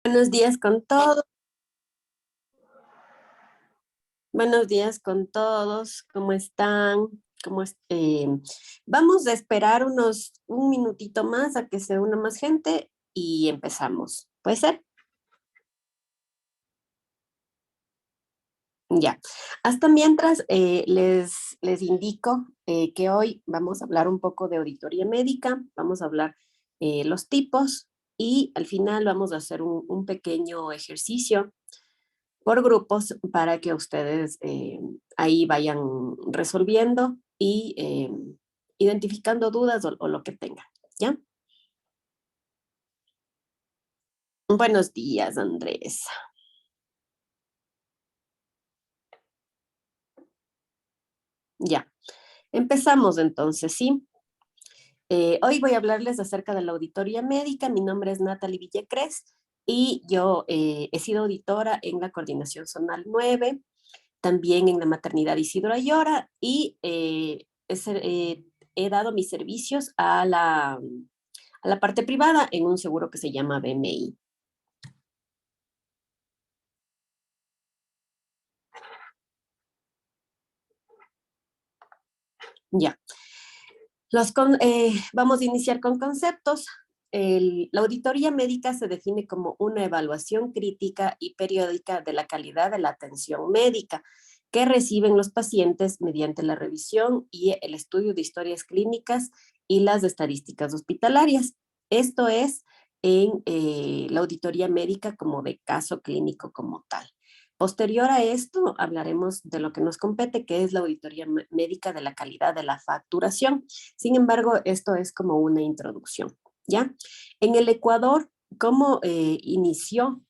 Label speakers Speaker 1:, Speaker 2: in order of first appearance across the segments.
Speaker 1: Buenos días con todos, buenos días con todos, ¿cómo están? Vamos a esperar un minutito más a que se una más gente y empezamos. ¿Puede ser? Ya. Hasta mientras les indico que hoy vamos a hablar un poco de auditoría médica, vamos a hablar los tipos y al final vamos a hacer un pequeño ejercicio por grupos para que ustedes ahí vayan resolviendo y identificando dudas o lo que tengan, ¿ya? Buenos días, Andrés. Ya, empezamos entonces, ¿sí? Hoy voy a hablarles acerca de la auditoría médica. Mi nombre es Natalie Villacrés y yo he sido auditora en la Coordinación Zonal 9, también en la Maternidad Isidro Ayora y he dado mis servicios a la parte privada en un seguro que se llama BMI. Ya, vamos a iniciar con conceptos. La auditoría médica se define como una evaluación crítica y periódica de la calidad de la atención médica que reciben los pacientes mediante la revisión y el estudio de historias clínicas y las estadísticas hospitalarias. Esto es en la auditoría médica como de caso clínico como tal. Posterior a esto, hablaremos de lo que nos compete, que es la auditoría médica de la calidad de la facturación. Sin embargo, esto es como una introducción, ¿ya? En el Ecuador, ¿cómo inició?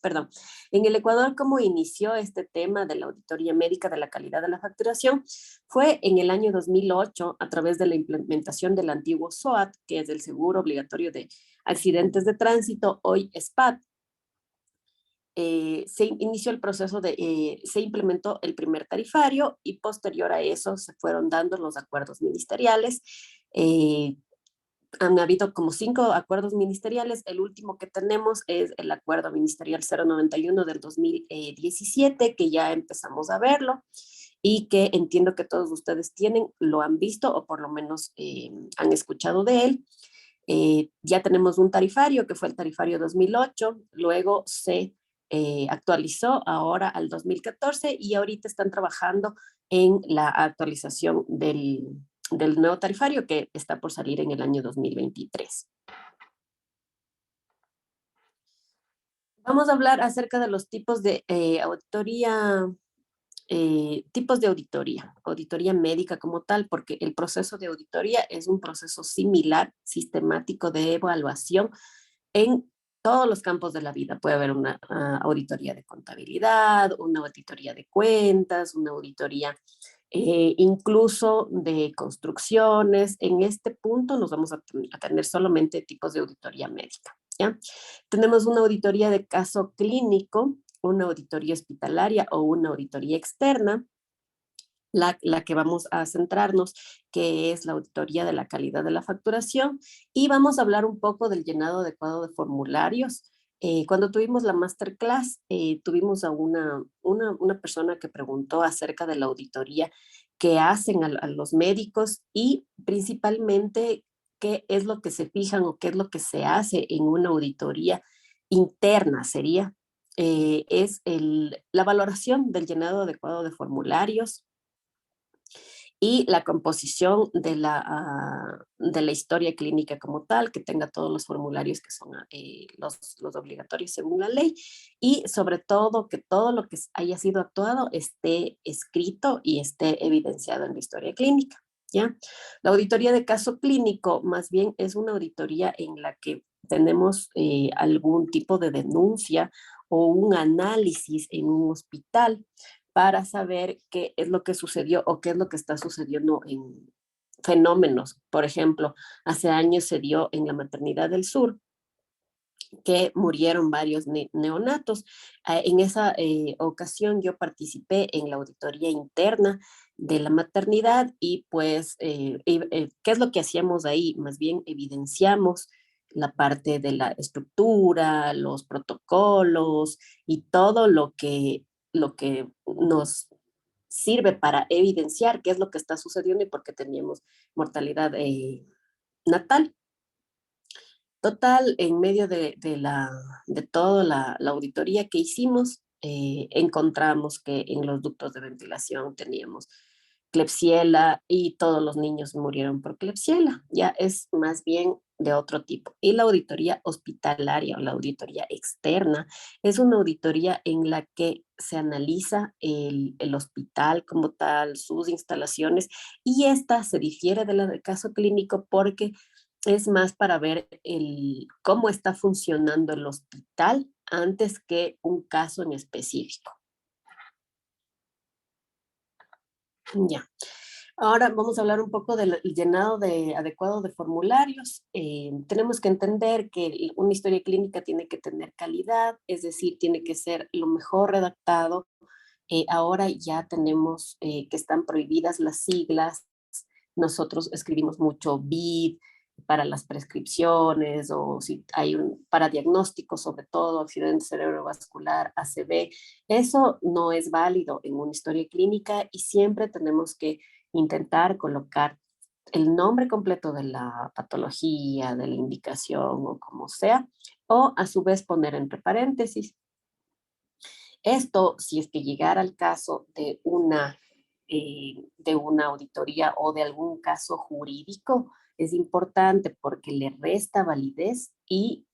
Speaker 1: Perdón, en el Ecuador, ¿cómo inició este tema de la auditoría médica de la calidad de la facturación? Fue en el año 2008 a través de la implementación del antiguo SOAT, que es el Seguro Obligatorio de Accidentes de Tránsito, hoy SPAT. Se inició el proceso se implementó el primer tarifario y posterior a eso se fueron dando los acuerdos ministeriales. Eh, Han habido como 5 acuerdos ministeriales. El último que tenemos es el acuerdo ministerial 091 del 2017, que ya empezamos a verlo y que entiendo que todos ustedes lo han visto o por lo menos han escuchado de él. Ya tenemos un tarifario que fue el tarifario 2008, luego se actualizó ahora al 2014 y ahorita están trabajando en la actualización del nuevo tarifario que está por salir en el año 2023. Vamos a hablar acerca de los tipos de auditoría, tipos de auditoría médica como tal, porque el proceso de auditoría es un proceso similar, sistemático de evaluación en todos los campos de la vida. Puede haber una auditoría de contabilidad, una auditoría de cuentas, una auditoría incluso de construcciones. En este punto nos vamos a tener solamente tipos de auditoría médica, ¿ya? Tenemos una auditoría de caso clínico, una auditoría hospitalaria o una auditoría externa, la que vamos a centrarnos, que es la auditoría de la calidad de la facturación, y vamos a hablar un poco del llenado adecuado de formularios. Cuando tuvimos la masterclass, tuvimos a una persona que preguntó acerca de la auditoría que hacen a los médicos y principalmente qué es lo que se fijan o qué es lo que se hace en una auditoría interna, sería. La valoración del llenado adecuado de formularios, y la composición de la historia clínica como tal, que tenga todos los formularios que son los obligatorios según la ley, y sobre todo que todo lo que haya sido actuado esté escrito y esté evidenciado en la historia clínica, ¿ya? La auditoría de caso clínico más bien es una auditoría en la que tenemos algún tipo de denuncia o un análisis en un hospital para saber qué es lo que sucedió o qué es lo que está sucediendo en fenómenos. Por ejemplo, hace años se dio en la Maternidad del Sur que murieron varios neonatos. En esa ocasión yo participé en la auditoría interna de la maternidad y pues, ¿qué es lo que hacíamos ahí? Más bien evidenciamos la parte de la estructura, los protocolos y todo lo que nos sirve para evidenciar qué es lo que está sucediendo y por qué teníamos mortalidad natal. Total, en medio de toda la auditoría que hicimos, encontramos que en los ductos de ventilación teníamos Klebsiella y todos los niños murieron por Klebsiella. Ya es más bien de otro tipo. Y la auditoría hospitalaria o la auditoría externa es una auditoría en la que se analiza el hospital como tal, sus instalaciones, y esta se difiere de la del caso clínico porque es más para ver cómo está funcionando el hospital antes que un caso en específico. Ya. Ahora vamos a hablar un poco del llenado adecuado de formularios. Tenemos que entender que una historia clínica tiene que tener calidad, es decir, tiene que ser lo mejor redactado. Ahora ya tenemos que están prohibidas las siglas. Nosotros escribimos mucho BID para las prescripciones o si hay para diagnóstico, sobre todo accidente cerebrovascular, ACV. Eso no es válido en una historia clínica y siempre tenemos que intentar colocar el nombre completo de la patología, de la indicación o como sea, o a su vez poner entre paréntesis. Esto, si es que llegara al caso de una auditoría o de algún caso jurídico, es importante porque le resta validez y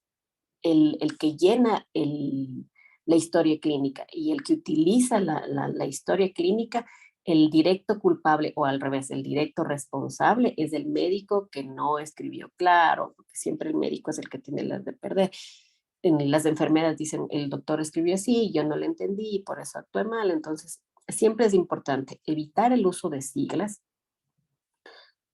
Speaker 1: el que llena la historia clínica y el que utiliza la historia clínica, el directo culpable o al revés, el directo responsable es el médico que no escribió claro, porque siempre el médico es el que tiene las de perder. Las enfermeras dicen, el doctor escribió así, yo no le entendí, por eso actué mal. Entonces, siempre es importante evitar el uso de siglas,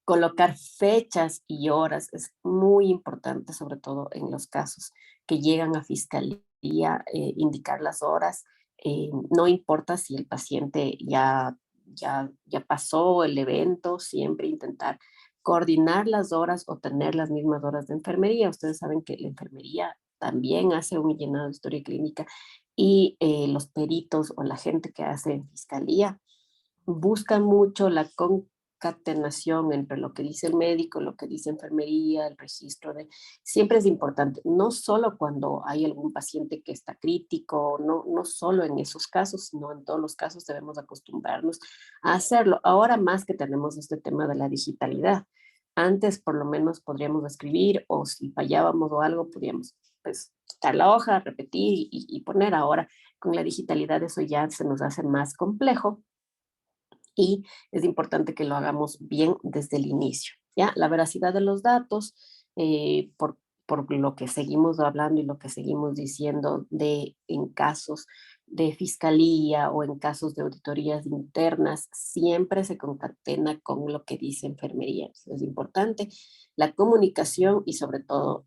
Speaker 1: colocar fechas y horas es muy importante, sobre todo en los casos que llegan a fiscalía, indicar las horas. No importa si el paciente ya pasó el evento, siempre intentar coordinar las horas o tener las mismas horas de enfermería. Ustedes saben que la enfermería también hace un llenado de historia clínica y los peritos o la gente que hace en fiscalía busca mucho la concatenación entre lo que dice el médico, lo que dice enfermería, el registro de... Siempre es importante, no solo cuando hay algún paciente que está crítico, no solo en esos casos, sino en todos los casos debemos acostumbrarnos a hacerlo. Ahora más que tenemos este tema de la digitalidad. Antes por lo menos podríamos escribir o si fallábamos o algo, podríamos pues quitar la hoja, repetir y poner. Ahora con la digitalidad eso ya se nos hace más complejo y es importante que lo hagamos bien desde el inicio. ¿Ya? La veracidad de los datos, por lo que seguimos hablando y lo que seguimos diciendo en casos de fiscalía o en casos de auditorías internas, siempre se concatena con lo que dice enfermería. Es importante la comunicación y sobre todo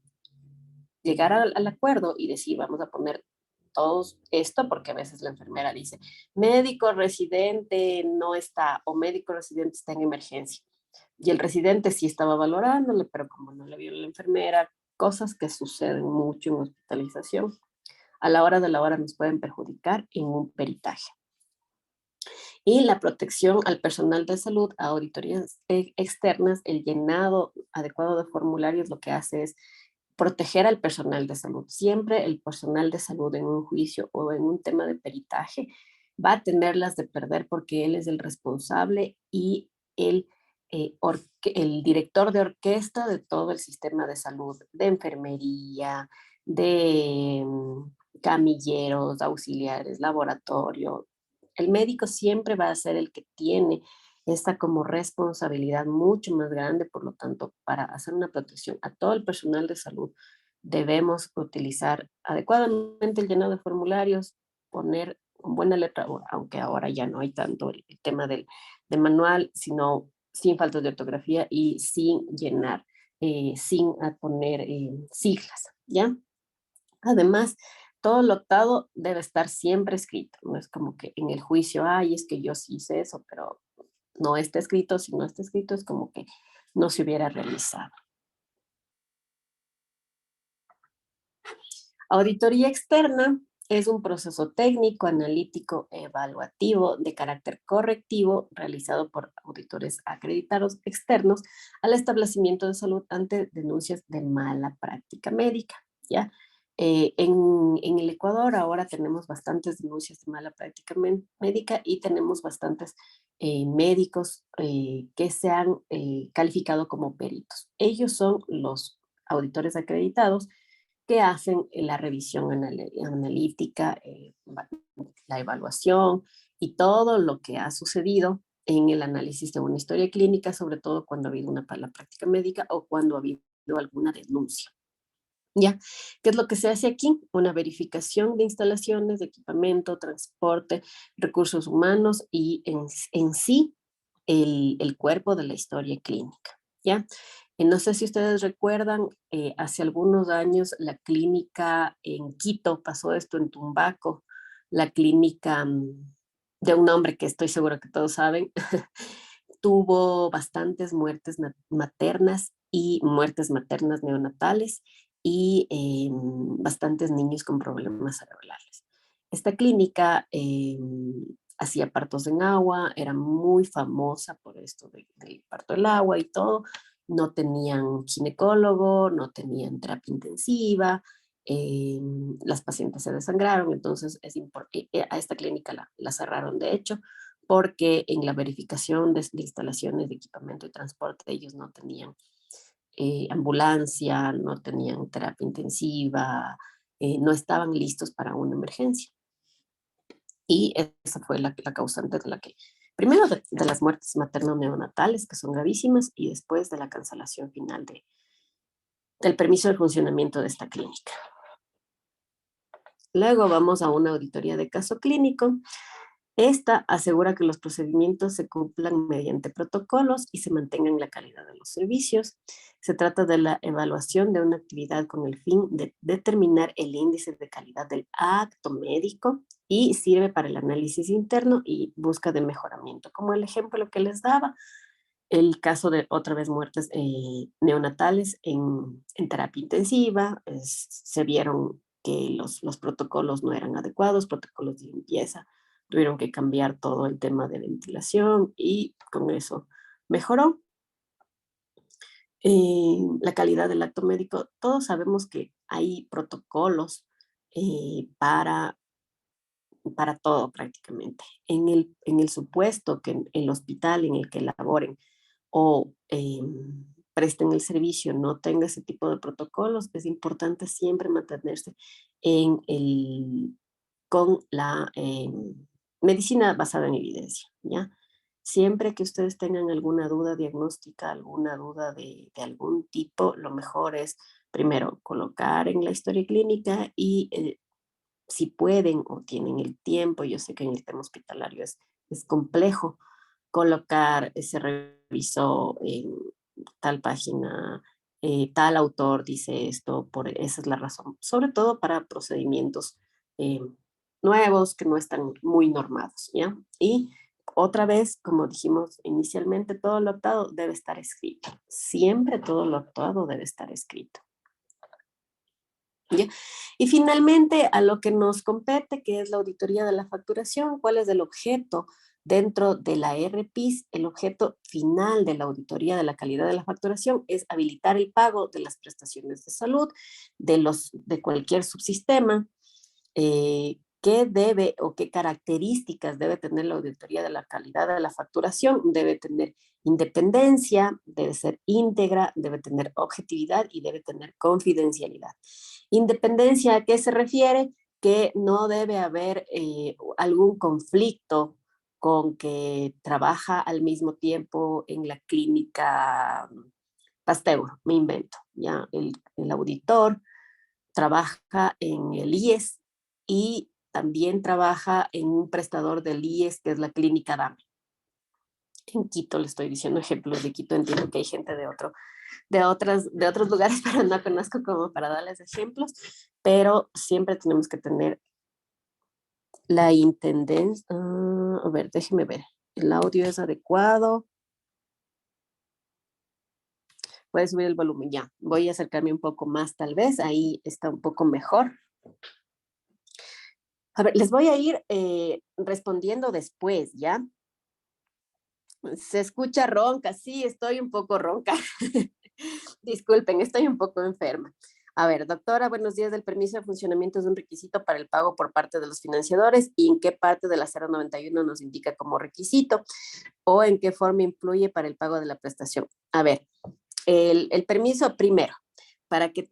Speaker 1: llegar al acuerdo y decir, vamos a poner todos esto, porque a veces la enfermera dice, médico residente no está, o médico residente está en emergencia. Y el residente sí estaba valorándole, pero como no le vio la enfermera, cosas que suceden mucho en hospitalización, a la hora de la hora nos pueden perjudicar en un peritaje. Y la protección al personal de salud, a auditorías externas, el llenado adecuado de formularios lo que hace es proteger al personal de salud. Siempre el personal de salud en un juicio o en un tema de peritaje va a tenerlas de perder porque él es el responsable y el director de orquesta de todo el sistema de salud, de enfermería, de camilleros, auxiliares, laboratorio. El médico siempre va a ser el que tiene esta como responsabilidad mucho más grande, por lo tanto, para hacer una protección a todo el personal de salud, debemos utilizar adecuadamente el llenado de formularios, poner con buena letra, aunque ahora ya no hay tanto el tema de manual, sino sin faltas de ortografía y sin llenar, sin poner siglas, ¿ya? Además, todo lo octavo debe estar siempre escrito, no es como que en el juicio, ay, es que yo sí hice eso, pero no está escrito, si no está escrito es como que no se hubiera realizado. Auditoría externa es un proceso técnico, analítico, evaluativo de carácter correctivo realizado por auditores acreditados externos al establecimiento de salud ante denuncias de mala práctica médica, ¿ya? En el Ecuador ahora tenemos bastantes denuncias de mala práctica médica y tenemos bastantes médicos que se han calificado como peritos. Ellos son los auditores acreditados que hacen la revisión analítica, la evaluación y todo lo que ha sucedido en el análisis de una historia clínica, sobre todo cuando ha habido una mala práctica médica o cuando ha habido alguna denuncia. ¿Ya? ¿Qué es lo que se hace aquí? Una verificación de instalaciones, de equipamiento, transporte, recursos humanos y en sí el cuerpo de la historia clínica, ¿ya? No sé si ustedes recuerdan, hace algunos años la clínica en Quito, pasó esto en Tumbaco, la clínica de un hombre que estoy seguro que todos saben, tuvo bastantes muertes maternas y muertes maternas neonatales y bastantes niños con problemas cerebrales. Esta clínica hacía partos en agua, era muy famosa por esto del parto del agua y todo. No tenían ginecólogo, no tenían terapia intensiva, las pacientes se desangraron, entonces a esta clínica la cerraron de hecho porque en la verificación de instalaciones de equipamiento y transporte ellos no tenían ambulancia, no tenían terapia intensiva, no estaban listos para una emergencia. Y esa fue la causante de la que, primero de las muertes materno-neonatales, que son gravísimas, y después de la cancelación final del permiso de funcionamiento de esta clínica. Luego vamos a una auditoría de caso clínico. Esta asegura que los procedimientos se cumplan mediante protocolos y se mantengan la calidad de los servicios. Se trata de la evaluación de una actividad con el fin de determinar el índice de calidad del acto médico y sirve para el análisis interno y busca de mejoramiento. Como el ejemplo que les daba, el caso de otra vez muertes neonatales en terapia intensiva, se vieron que los protocolos no eran adecuados, protocolos de limpieza, tuvieron que cambiar todo el tema de ventilación y con eso mejoró. La calidad del acto médico, todos sabemos que hay protocolos para todo prácticamente. En el supuesto que el hospital en el que laboren o presten el servicio no tenga ese tipo de protocolos, es importante siempre mantenerse con la medicina basada en evidencia, ¿ya? Siempre que ustedes tengan alguna duda diagnóstica, alguna duda de algún tipo, lo mejor es primero colocar en la historia clínica y si pueden o tienen el tiempo, yo sé que en el tema hospitalario es complejo, colocar, se revisó en tal página, tal autor dice esto, esa es la razón, sobre todo para procedimientos eh, nuevos que no están muy normados, ¿ya? Y otra vez, como dijimos inicialmente, todo lo actuado debe estar escrito. Siempre todo lo actuado debe estar escrito. ¿Ya? Y finalmente, a lo que nos compete, que es la auditoría de la facturación, ¿cuál es el objeto dentro de la RPIS? El objeto final de la auditoría de la calidad de la facturación es habilitar el pago de las prestaciones de salud de cualquier subsistema. ¿Qué debe o qué características debe tener la auditoría de la calidad de la facturación? Debe tener independencia, debe ser íntegra, debe tener objetividad y debe tener confidencialidad. Independencia, ¿a qué se refiere? Que no debe haber algún conflicto con que trabaja al mismo tiempo en la clínica Pasteur, me invento, ¿ya? El auditor trabaja en el IES y también trabaja en un prestador del IES, que es la clínica DAME. En Quito, le estoy diciendo ejemplos de Quito, entiendo que hay gente de otros lugares, pero no conozco como para darles ejemplos, pero siempre tenemos que tener la intendencia. A ver, déjeme ver. El audio es adecuado. Puede subir el volumen ya. Voy a acercarme un poco más, tal vez. Ahí está un poco mejor. A ver, les voy a ir respondiendo después, ¿ya? Se escucha ronca, sí, estoy un poco ronca. Disculpen, estoy un poco enferma. A ver, doctora, buenos días. El permiso de funcionamiento es un requisito para el pago por parte de los financiadores y en qué parte de la 091 nos indica como requisito o en qué forma influye para el pago de la prestación. A ver, el permiso primero, para que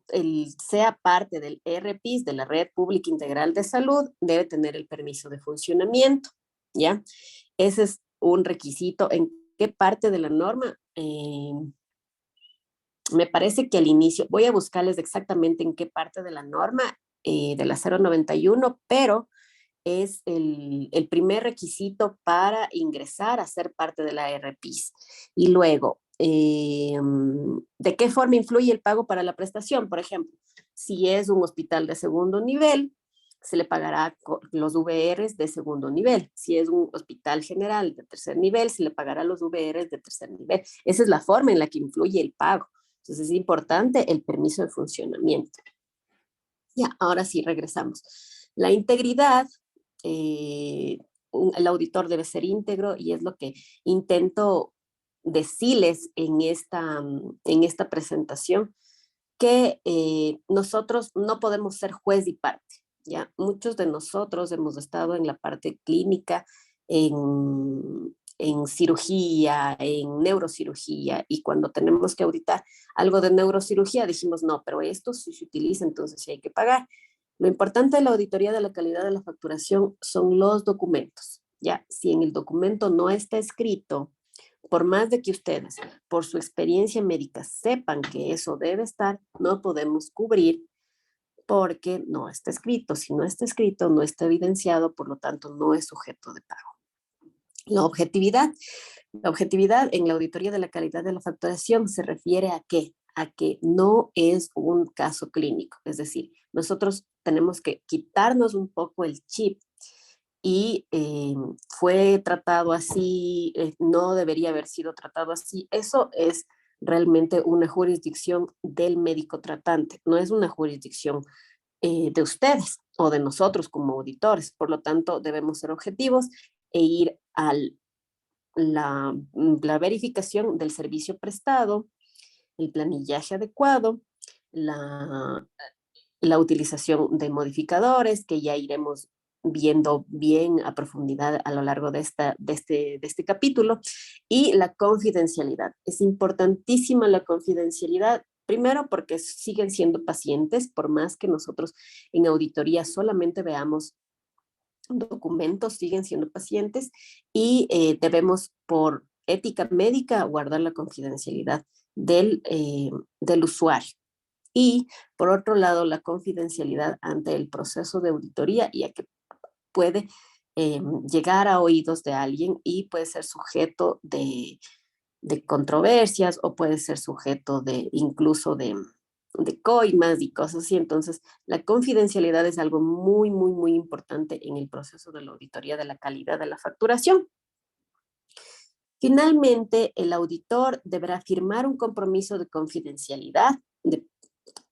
Speaker 1: sea parte del RPIS, de la Red Pública Integral de Salud, debe tener el permiso de funcionamiento, ¿ya? Ese es un requisito. ¿En qué parte de la norma? Me parece que al inicio, voy a buscarles exactamente en qué parte de la norma de la 091, pero es el primer requisito para ingresar a ser parte de la RPIS. Y luego, ¿de qué forma influye el pago para la prestación? Por ejemplo, si es un hospital de segundo nivel, se le pagará los VRs de segundo nivel. Si es un hospital general de tercer nivel, se le pagará los VRs de tercer nivel. Esa es la forma en la que influye el pago. Entonces es importante el permiso de funcionamiento. Ya, ahora sí, regresamos. La integridad, el auditor debe ser íntegro y es lo que intento decirles en esta presentación, que nosotros no podemos ser juez y parte. ¿Ya? Muchos de nosotros hemos estado en la parte clínica, en cirugía, en neurocirugía, y cuando tenemos que auditar algo de neurocirugía, dijimos, no, pero esto sí se utiliza, entonces sí hay que pagar. Lo importante de la auditoría de la calidad de la facturación son los documentos. Ya, si en el documento no está escrito, por más de que ustedes, por su experiencia médica, sepan que eso debe estar, no podemos cubrir porque no está escrito. Si no está escrito, no está evidenciado, por lo tanto, no es sujeto de pago. La objetividad. La objetividad en la auditoría de la calidad de la facturación se refiere a qué? A que no es un caso clínico. Es decir, nosotros tenemos que quitarnos un poco el chip y fue tratado así, no debería haber sido tratado así. Eso es realmente una jurisdicción del médico tratante, no es una jurisdicción de ustedes o de nosotros como auditores. Por lo tanto, debemos ser objetivos e ir a la verificación del servicio prestado, el planillaje adecuado, la, la utilización de modificadores, que ya iremos viendo bien a profundidad a lo largo de este capítulo, y la confidencialidad. Es importantísima la confidencialidad, primero porque siguen siendo pacientes, por más que nosotros en auditoría solamente veamos documentos, siguen siendo pacientes y debemos por ética médica guardar la confidencialidad del usuario. Y por otro lado, la confidencialidad ante el proceso de auditoría, ya que puede llegar a oídos de alguien y puede ser sujeto de controversias o puede ser sujeto de incluso de coimas y cosas así. Entonces, la confidencialidad es algo muy, muy, muy importante en el proceso de la auditoría de la calidad de la facturación. Finalmente, el auditor deberá firmar un compromiso de confidencialidad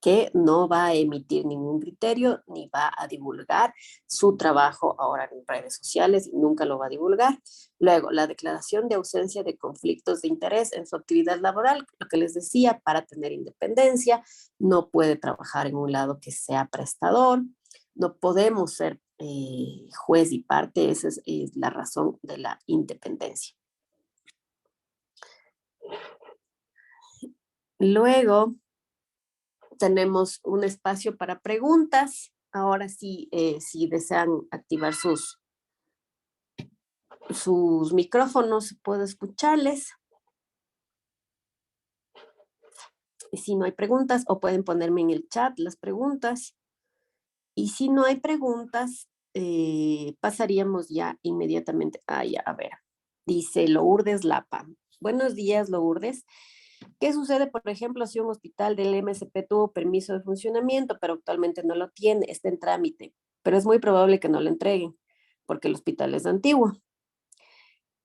Speaker 1: que no va a emitir ningún criterio ni va a divulgar su trabajo ahora en redes sociales y nunca lo va a divulgar. Luego, la declaración de ausencia de conflictos de interés en su actividad laboral, lo que les decía, para tener independencia, no puede trabajar en un lado que sea prestador, no podemos ser juez y parte, esa es la razón de la independencia. Luego, tenemos un espacio para preguntas. Ahora sí, si desean activar sus micrófonos, puedo escucharles. Y si no hay preguntas, o pueden ponerme en el chat las preguntas. Y si no hay preguntas, pasaríamos ya inmediatamente. Ya, a ver. Dice Lourdes Lapa. Buenos días, Lourdes. ¿Qué sucede, por ejemplo, si un hospital del MSP tuvo permiso de funcionamiento, pero actualmente no lo tiene, está en trámite? Pero es muy probable que no lo entreguen, porque el hospital es antiguo.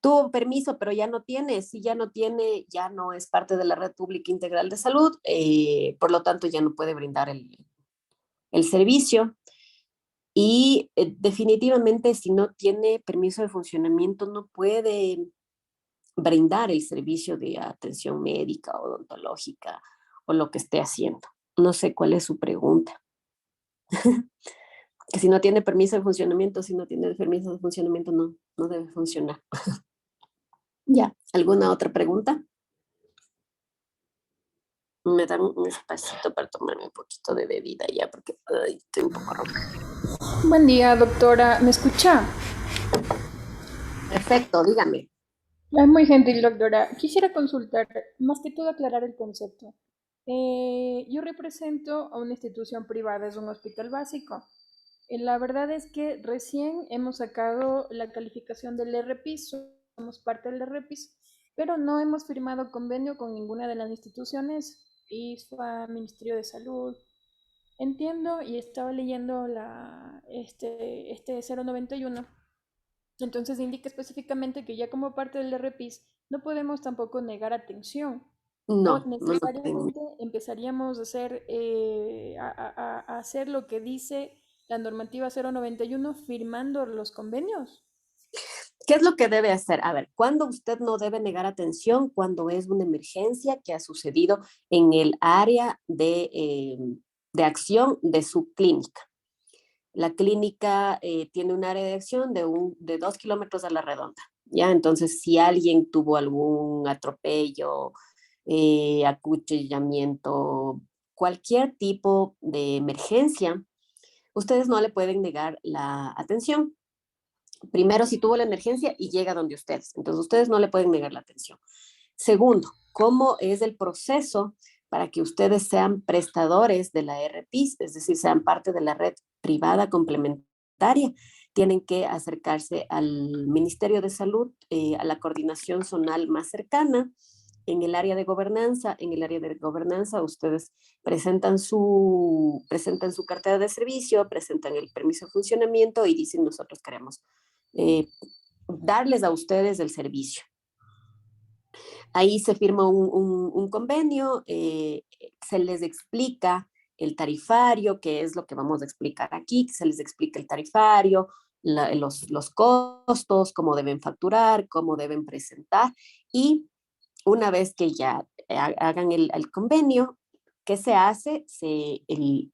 Speaker 1: Tuvo permiso, pero ya no tiene. Si ya no tiene, ya no es parte de la Red Pública Integral de Salud, por lo tanto ya no puede brindar el servicio. Y definitivamente si no tiene permiso de funcionamiento no puede brindar el servicio de atención médica, odontológica o lo que esté haciendo. No sé cuál es su pregunta. Que si no tiene permiso de funcionamiento, si no tiene permiso de funcionamiento, no debe funcionar. Ya, ¿alguna otra pregunta? Me dan un espacito para tomarme un poquito de bebida ya, porque ay, estoy un poco ronca.
Speaker 2: Buen día, doctora. ¿Me escucha?
Speaker 1: Perfecto, dígame.
Speaker 2: Es muy gentil, doctora. Quisiera consultar, más que todo aclarar el concepto. Yo represento a una institución privada, es un hospital básico. La verdad es que recién hemos sacado la calificación del RPIS, somos parte del RPIS, pero no hemos firmado convenio con ninguna de las instituciones, ISFA, Ministerio de Salud. Entiendo y estaba leyendo este 091. Entonces indica específicamente que ya como parte del RPIS no podemos tampoco negar atención o
Speaker 1: No lo tengo.
Speaker 2: necesariamente empezaríamos a hacer, a hacer lo que dice la normativa 091 firmando los convenios.
Speaker 1: ¿Qué es lo que debe hacer? A ver, ¿cuándo usted no debe negar atención? Cuando es una emergencia que ha sucedido en el área de acción de su clínica. La clínica tiene un área de acción de 2 kilómetros a la redonda. ¿Ya? Entonces, si alguien tuvo algún atropello, acuchillamiento, cualquier tipo de emergencia, ustedes no le pueden negar la atención. Primero, si tuvo la emergencia y llega donde ustedes. Entonces, ustedes no le pueden negar la atención. Segundo, ¿cómo es el proceso para que ustedes sean prestadores de la RPIS, es decir, sean parte de la red privada complementaria? Tienen que acercarse al Ministerio de Salud, a la coordinación zonal más cercana. En el área de gobernanza, ustedes presentan su cartera de servicio, presentan el permiso de funcionamiento y dicen nosotros queremos eh, darles a ustedes el servicio. Ahí se firma un convenio, se les explica el tarifario, que es lo que vamos a explicar aquí, se les explica el tarifario, los costos, cómo deben facturar, cómo deben presentar, y una vez que ya hagan el convenio, ¿qué se hace? El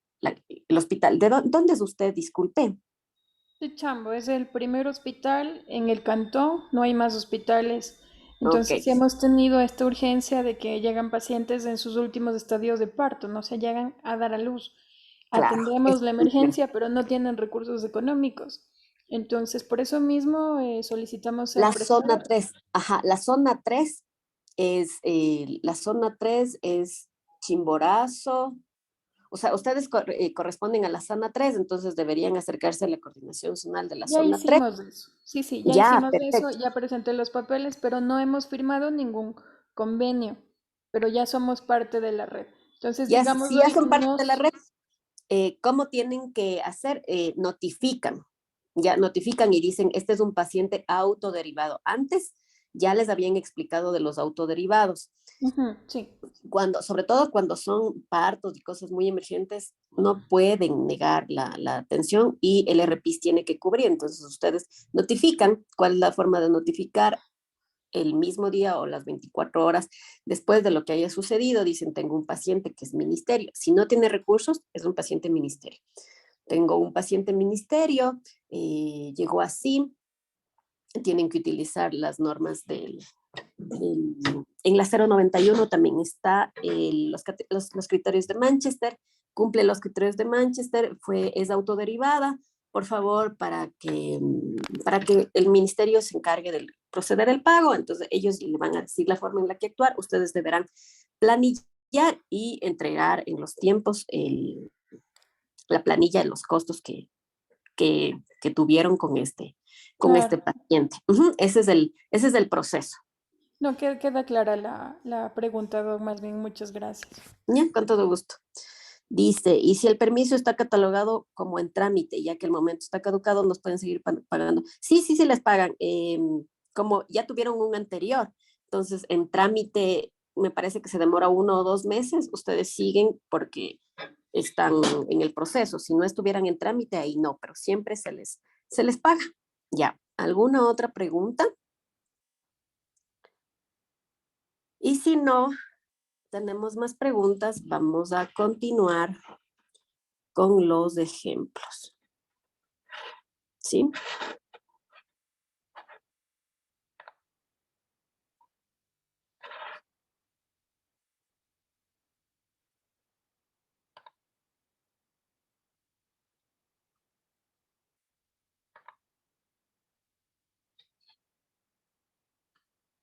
Speaker 1: hospital, ¿dónde es usted? Disculpe.
Speaker 2: De Chambo es el primer hospital en el cantón, no hay más hospitales.
Speaker 1: Ok,
Speaker 2: Entonces sí hemos tenido esta urgencia de que llegan pacientes en sus últimos estadios de parto, no se llegan a dar a luz.
Speaker 1: claro.
Speaker 2: Atendemos la emergencia, pero no tienen recursos económicos. Entonces, por eso mismo solicitamos ser
Speaker 1: La zona
Speaker 2: prestador.
Speaker 1: 3, ajá, la zona 3 es Chimborazo, o sea, ustedes corresponden a la zona 3, entonces deberían acercarse a la coordinación zonal de la
Speaker 2: Ya
Speaker 1: zona 3.
Speaker 2: hicimos eso. Sí, sí, ya
Speaker 1: Ya,
Speaker 2: hicimos eso,
Speaker 1: perfecto.
Speaker 2: ya presenté los papeles, pero no hemos firmado ningún convenio, pero ya somos parte de la red. Entonces,
Speaker 1: Ya,
Speaker 2: digamos,
Speaker 1: si ya
Speaker 2: hoy
Speaker 1: son parte de la
Speaker 2: nos...
Speaker 1: red, ¿cómo tienen que hacer? Notifican, ya notifican y dicen, este es un paciente autoderivado. Antes ya les habían explicado de los autoderivados.
Speaker 2: Ujú, sí.
Speaker 1: Sobre todo cuando son partos y cosas muy emergentes, no pueden negar la atención y el RPIS tiene que cubrir. Entonces ustedes notifican cuál es la forma de notificar el mismo día o las 24 horas después de lo que haya sucedido. Dicen, tengo un paciente que es ministerio. Si no tiene recursos, es un paciente ministerio. Tengo un paciente ministerio, llegó así, tienen que utilizar las normas en la 091 también está los criterios de Manchester, cumple los criterios de Manchester, es autoderivada, por favor, para que el ministerio se encargue de proceder el pago, entonces ellos le van a decir la forma en la que actuar, ustedes deberán planillar y entregar en los tiempos la planilla de los costos que tuvieron con
Speaker 2: Claro.
Speaker 1: este paciente. Ese es el proceso.
Speaker 2: No, queda clara la pregunta, Doc, más bien, muchas gracias.
Speaker 1: Ya, con todo gusto. Dice, y si el permiso está catalogado como en trámite, ya que el momento está caducado, nos pueden seguir pagando. Sí, sí les pagan. Como ya tuvieron un anterior, entonces en trámite me parece que se demora 1 o 2 meses, ustedes siguen porque están en el proceso. Si no estuvieran en trámite, ahí no, pero siempre se les paga. Ya, ¿alguna otra pregunta? Y si no tenemos más preguntas, vamos a continuar con los ejemplos. ¿Sí?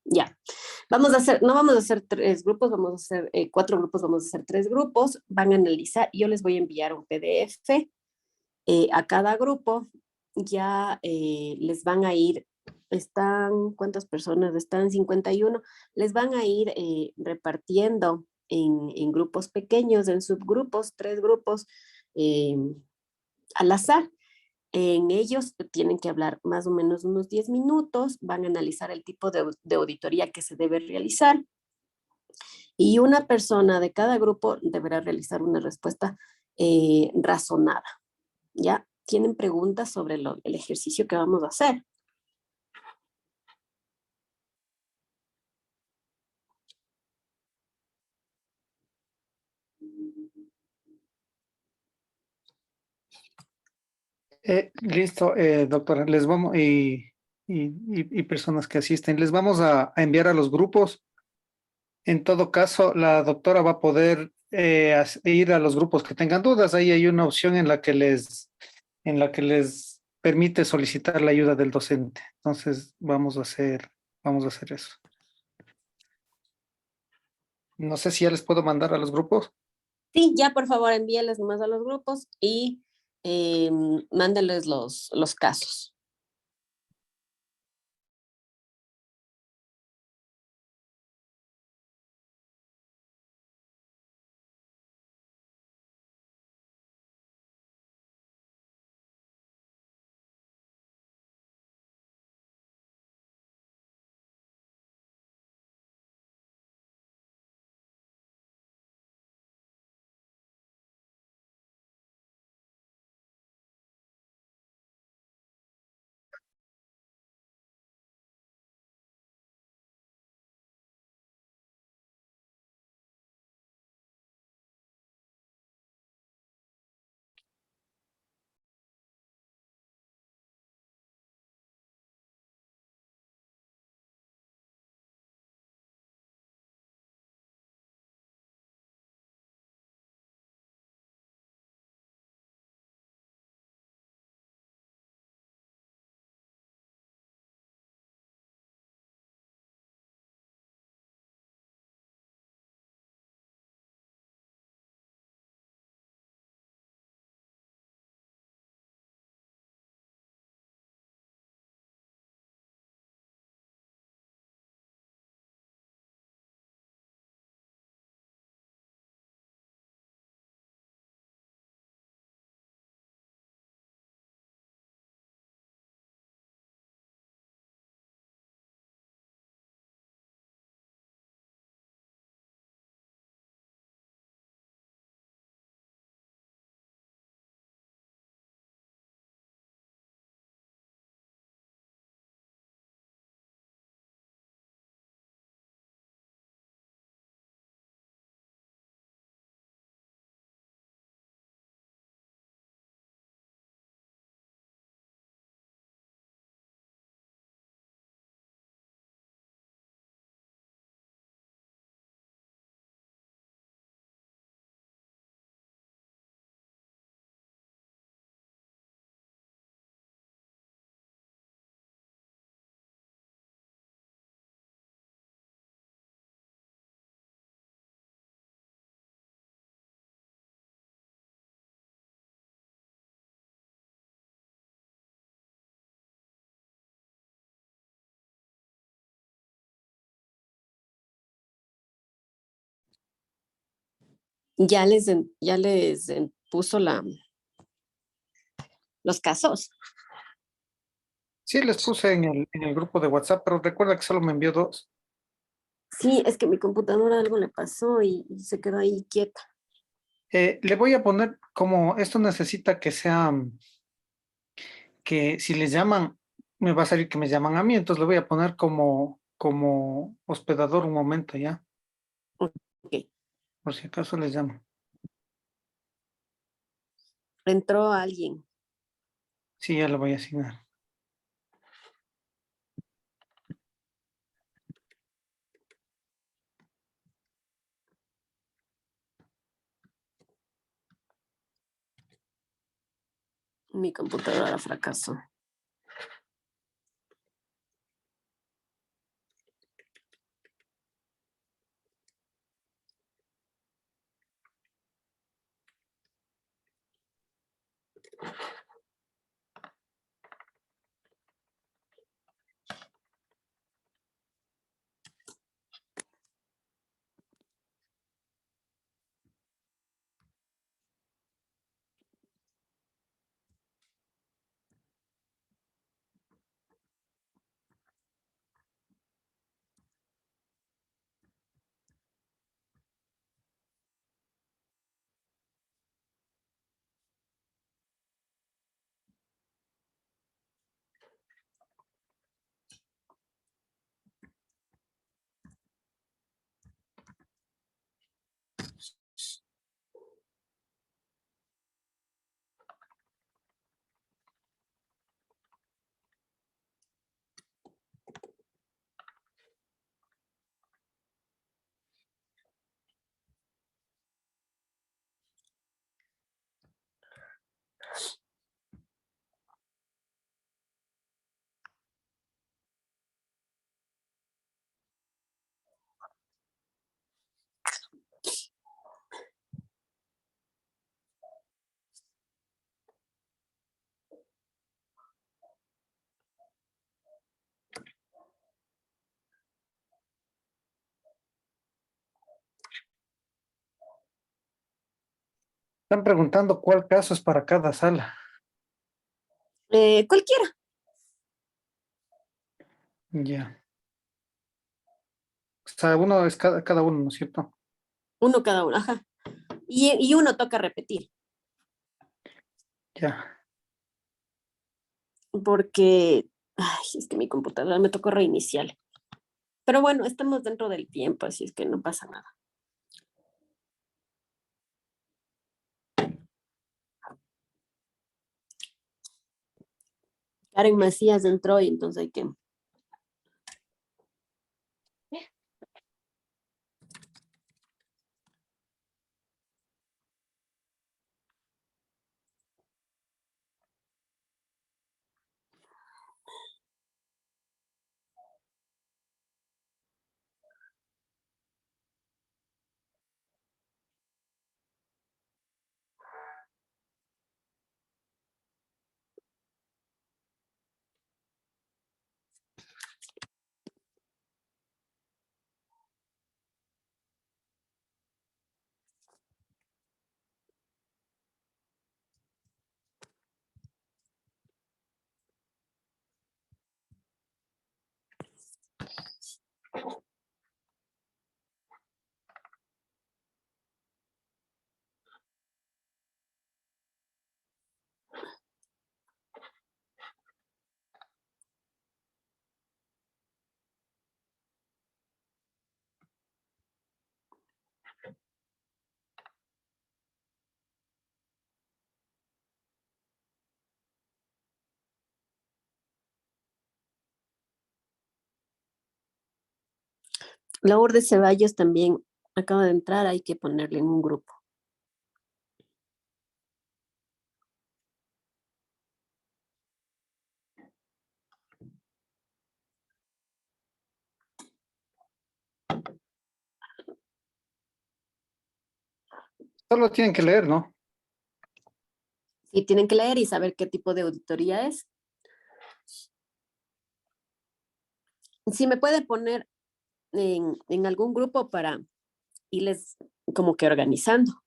Speaker 1: Ya. No vamos a hacer 3 grupos, vamos a hacer 4 grupos, vamos a hacer 3 grupos. Van a analizar, yo les voy a enviar un PDF a cada grupo. Ya les van a ir, ¿cuántas personas? Están 51. Les van a ir repartiendo en grupos pequeños, en subgrupos, 3 grupos eh, al azar. En ellos tienen que hablar más o menos unos 10 minutos, van a analizar el tipo de auditoría que se debe realizar y una persona de cada grupo deberá realizar una respuesta razonada. ¿Ya? ¿Tienen preguntas sobre el ejercicio que vamos a hacer?
Speaker 3: Listo, doctora, les vamos y personas que asisten, les vamos a enviar a los grupos. En todo caso, la doctora va a poder ir a los grupos que tengan dudas. Ahí hay una opción en la que les permite solicitar la ayuda del docente. Entonces, vamos a hacer eso. No sé si ya les puedo mandar a los grupos.
Speaker 1: Sí, ya por favor envíenles nomás a los grupos y mándenles los casos. Ya les puso los casos.
Speaker 3: Sí, les puse en el grupo de WhatsApp, pero recuerda que solo me envió 2.
Speaker 1: Sí, es que mi computadora algo le pasó y se quedó ahí quieta.
Speaker 3: Le voy a poner como esto necesita que sea, que si les llaman, me va a salir que me llaman a mí, entonces le voy a poner como hospedador un momento ya,
Speaker 1: Ok,
Speaker 3: por si acaso les llamo.
Speaker 1: entró alguien.
Speaker 3: Sí, ya lo voy a asignar.
Speaker 1: Mi computadora fracasó.
Speaker 3: Están preguntando cuál caso es para cada sala.
Speaker 1: Cualquiera,
Speaker 3: Ya. O sea, uno es cada uno, ¿no es cierto?
Speaker 1: uno cada uno, ajá. Y uno toca repetir,
Speaker 3: Ya.
Speaker 1: porque, ay, es que mi computadora me tocó reiniciar. Pero bueno, estamos dentro del tiempo, así es que no pasa nada. Karen Macías entró y entonces hay que... Lourdes Ceballos también acaba de entrar, hay que ponerle en un grupo.
Speaker 3: Solo tienen que leer, ¿no?
Speaker 1: Y tienen que leer y saber qué tipo de auditoría es. Si me puede poner en algún grupo para irles como que organizando.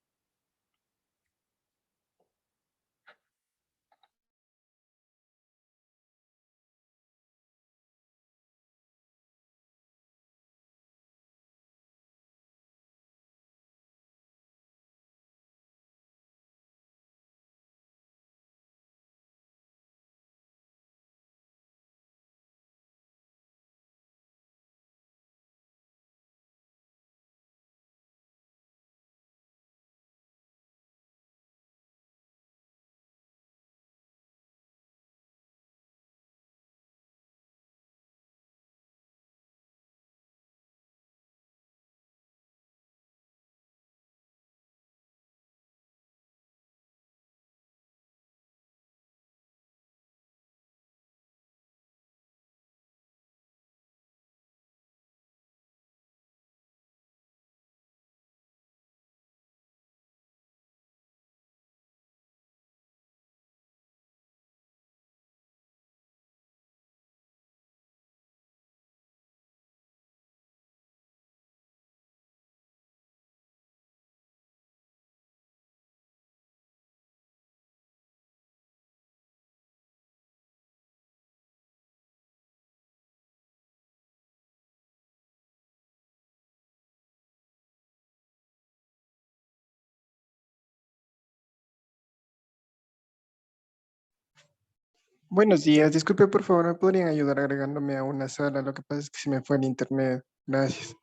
Speaker 4: Buenos días, disculpe, por favor, ¿me podrían ayudar agregándome a una sala? Lo que pasa es que se me fue el internet. Gracias.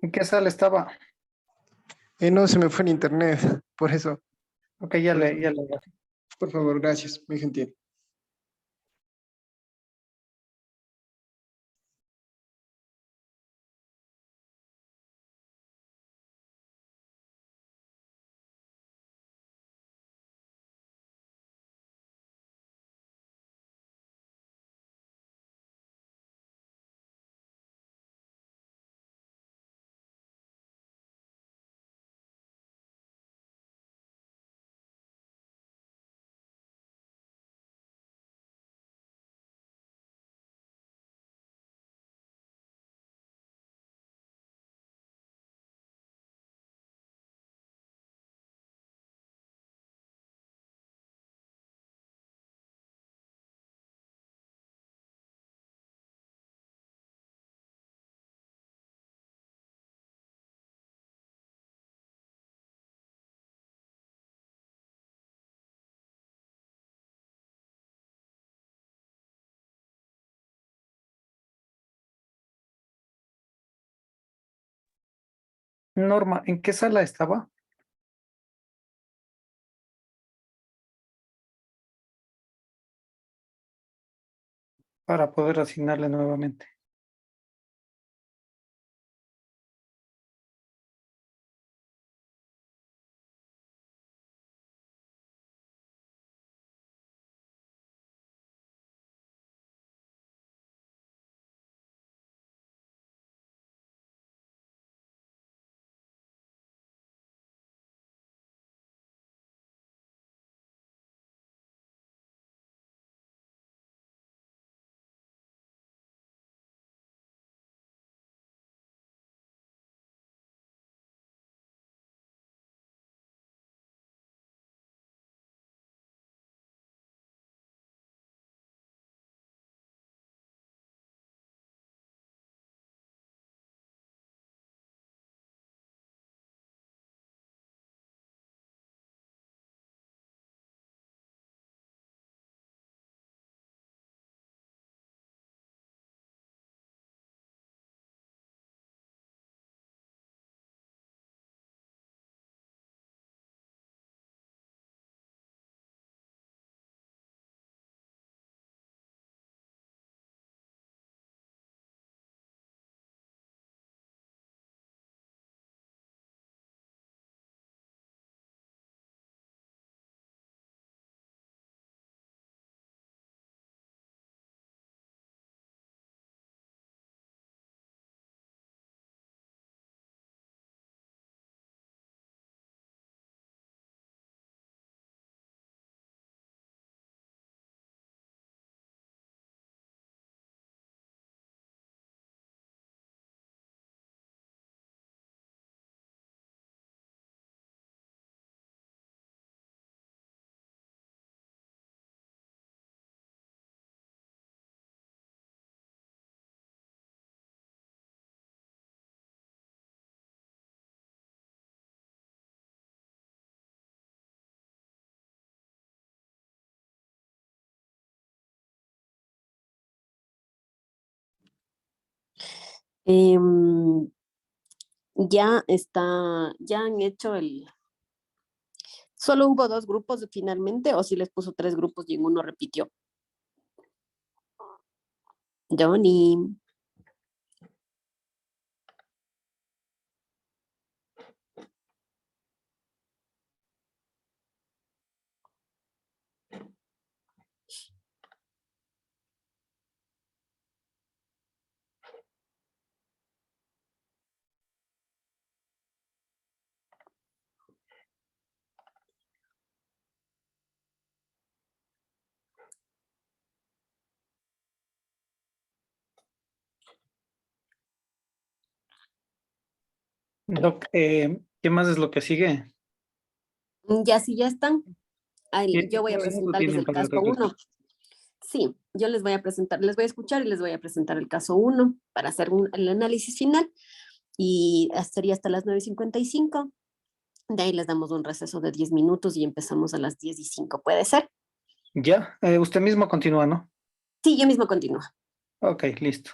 Speaker 3: ¿En qué sala estaba?
Speaker 4: No, se me fue el internet, por eso,
Speaker 3: Ok, ya
Speaker 4: por eso.
Speaker 3: le.
Speaker 4: Por favor, gracias, muy gentil.
Speaker 3: Norma, ¿en qué sala estaba? Para poder asignarle nuevamente.
Speaker 1: Em, ya está, ya han hecho el, solo hubo dos grupos finalmente, o si les puso tres grupos y en uno repitió. Johnny,
Speaker 3: Doc, ¿qué más es lo que sigue?
Speaker 1: ya sí, ya están. Yo voy
Speaker 3: ¿Qué
Speaker 1: a
Speaker 3: minuto
Speaker 1: presentarles
Speaker 3: tienen
Speaker 1: el
Speaker 3: para
Speaker 1: caso
Speaker 3: regresar?
Speaker 1: 1. Sí, yo les voy a presentar, les voy a escuchar y les voy a presentar el caso 1 para hacer el análisis final y sería hasta las 9:55. De ahí les damos un receso de 10 minutos y empezamos a las 10:05. ¿Puede ser?
Speaker 3: Ya, usted mismo continúa, ¿no?
Speaker 1: Sí, yo mismo continúo.
Speaker 3: Ok, listo.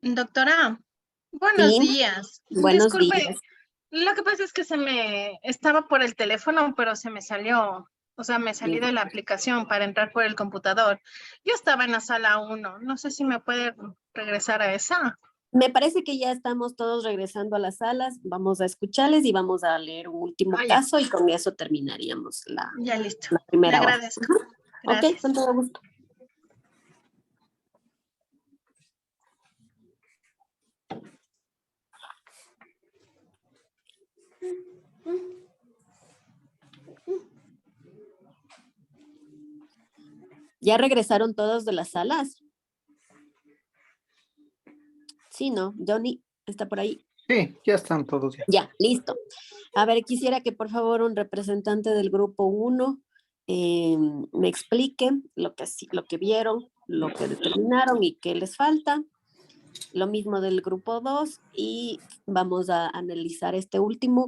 Speaker 5: Doctora, buenos
Speaker 1: Sí,
Speaker 5: días.
Speaker 1: buenos
Speaker 5: Disculpe,
Speaker 1: días.
Speaker 5: lo que pasa es que se me estaba por el teléfono, pero se me salió, o sea, me salí de la aplicación para entrar por el computador. Yo estaba en la sala 1, no sé si me puede regresar a esa.
Speaker 1: Me parece que ya estamos todos regresando a las salas. Vamos a escucharles y vamos a leer un último
Speaker 5: Ah, ya,
Speaker 1: caso y con eso terminaríamos
Speaker 5: ya listo.
Speaker 1: la
Speaker 5: Le
Speaker 1: primera hora.
Speaker 5: agradezco.
Speaker 1: Ujú. Ok,
Speaker 5: Gracias.
Speaker 1: con todo gusto. ¿Ya regresaron todos de las salas? Sí, ¿no? Johnny está por ahí.
Speaker 3: Sí, ya están todos ya.
Speaker 1: Ya, listo. A ver, quisiera que por favor un representante del grupo 1 me explique lo que vieron, lo que determinaron y qué les falta. Lo mismo del grupo 2 y vamos a analizar este último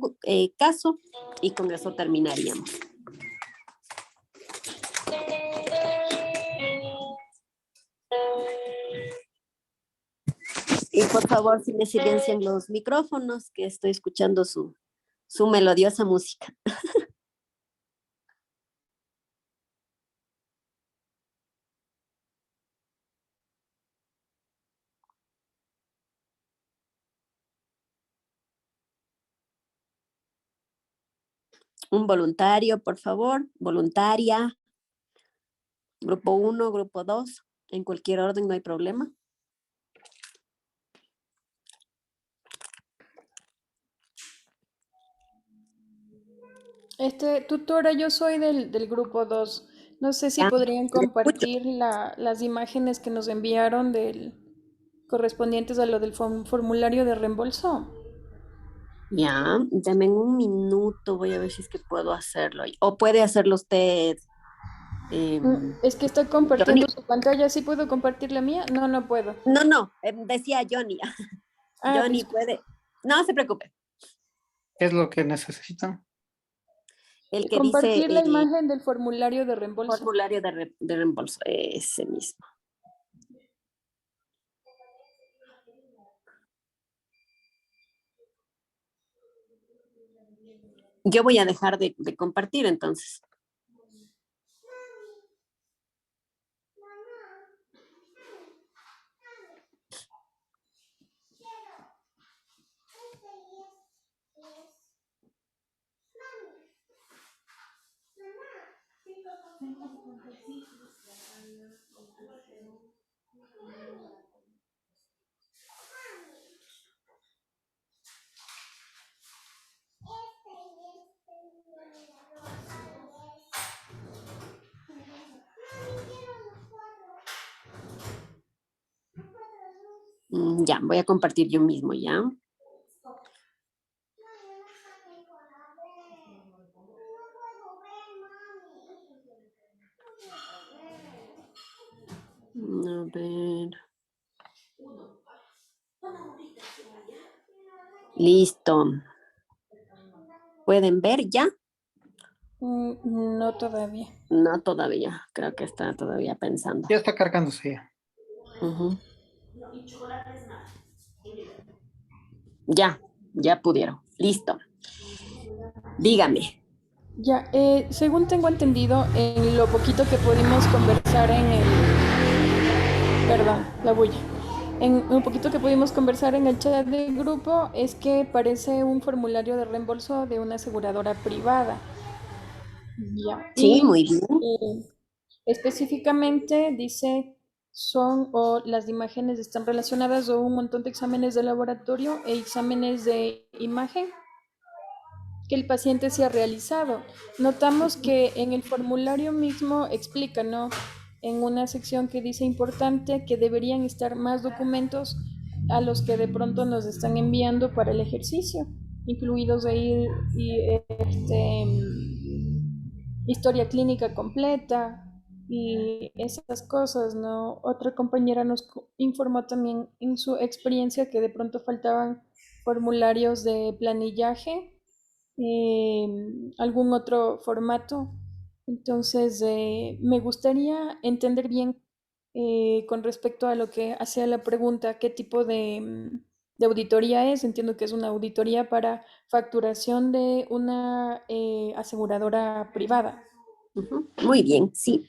Speaker 1: caso y con eso terminaríamos. Y por favor, si me silencian los micrófonos, que estoy escuchando su melodiosa música. Un voluntario, por favor, voluntaria, grupo 1, grupo 2, en cualquier orden, no hay problema.
Speaker 2: Tutora, yo soy del grupo 2. No sé si
Speaker 1: Ya,
Speaker 2: podrían
Speaker 1: le escucho.
Speaker 2: compartir las imágenes que nos enviaron correspondientes a lo del formulario de reembolso.
Speaker 1: Ya, dame un minuto, voy a ver si es que puedo hacerlo. O puede hacerlo usted,
Speaker 2: Es que estoy compartiendo
Speaker 1: Johnny.
Speaker 2: su pantalla. ¿Sí puedo compartir la mía? No, no puedo.
Speaker 1: No, no, decía Johnny.
Speaker 2: Ah,
Speaker 1: Johnny
Speaker 2: disculpe.
Speaker 1: puede. No se preocupe.
Speaker 3: ¿Qué es lo que necesitan?
Speaker 1: El que dice
Speaker 2: Compartir la imagen del formulario de reembolso.
Speaker 1: formulario de reembolso, ese mismo. Yo voy a dejar de compartir entonces. Ya, voy a compartir yo mismo, ¿ya? A ver. Listo. ¿Pueden ver ya?
Speaker 2: No todavía.
Speaker 1: No todavía. Creo que está todavía pensando.
Speaker 3: Ya está cargándose ya.
Speaker 1: Ujú. Ya pudieron. Listo. Dígame.
Speaker 2: Ya, según tengo entendido, en lo poquito que pudimos conversar en el... Perdón, la bulla. En un poquito que pudimos conversar en el chat del grupo es que parece un formulario de reembolso de una aseguradora privada. Ya.
Speaker 1: Sí,
Speaker 2: Y
Speaker 1: muy bien.
Speaker 2: específicamente dice son o las imágenes están relacionadas o un montón de exámenes de laboratorio e exámenes de imagen que el paciente se ha realizado. Notamos que en el formulario mismo explica, ¿no? En una sección que dice importante que deberían estar más documentos a los que de pronto nos están enviando para el ejercicio, incluidos ahí historia clínica completa y esas cosas, ¿no? Otra compañera nos informó también en su experiencia que de pronto faltaban formularios de planillaje, algún otro formato. Entonces, me gustaría entender bien con respecto a lo que hacía la pregunta, qué tipo de auditoría es. Entiendo que es una auditoría para facturación de una aseguradora privada.
Speaker 1: Ujú. Muy bien, sí.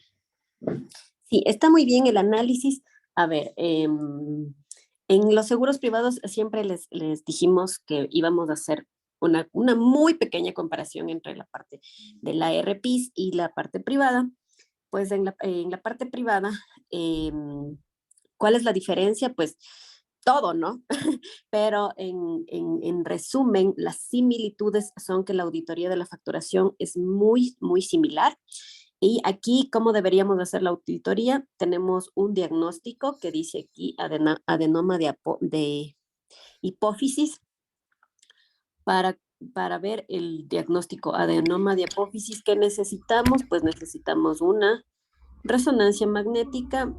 Speaker 1: Sí, está muy bien el análisis. A ver, en los seguros privados siempre les dijimos que íbamos a hacer una muy pequeña comparación entre la parte de la RPIS y la parte privada. Pues en la parte privada, ¿cuál es la diferencia? Pues todo, ¿no? Pero en resumen, las similitudes son que la auditoría de la facturación es muy, muy similar. Y aquí, ¿cómo deberíamos hacer la auditoría? Tenemos un diagnóstico que dice aquí adenoma de hipófisis. Para ver el diagnóstico adenoma de apófisis que necesitamos, pues necesitamos una resonancia magnética.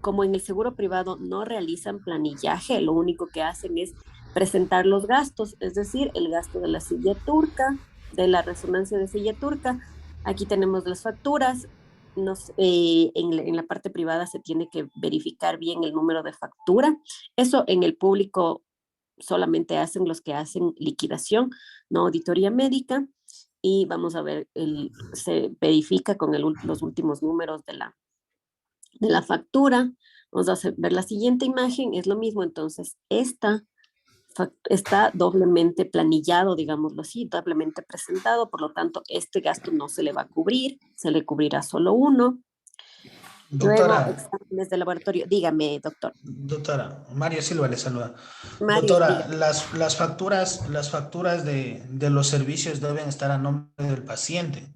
Speaker 1: Como en el seguro privado no realizan planillaje, lo único que hacen es presentar los gastos, es decir, el gasto de la silla turca, de la resonancia de silla turca. Aquí tenemos las facturas. En la parte privada se tiene que verificar bien el número de factura. Eso en el público solamente hacen los que hacen liquidación, no auditoría médica. Y vamos a ver, se verifica con los últimos números de la factura. Vamos a ver la siguiente imagen, es lo mismo. Entonces, está doblemente planillado, digámoslo así, doblemente presentado, por lo tanto, este gasto no se le va a cubrir, se le cubrirá solo uno. Luego,
Speaker 6: Doctora,
Speaker 1: exámenes de laboratorio. Dígame, doctor.
Speaker 6: doctora, Mario Silva le saluda.
Speaker 1: Mario,
Speaker 6: Doctora,
Speaker 1: dígame.
Speaker 6: las facturas de los servicios deben estar a nombre del paciente.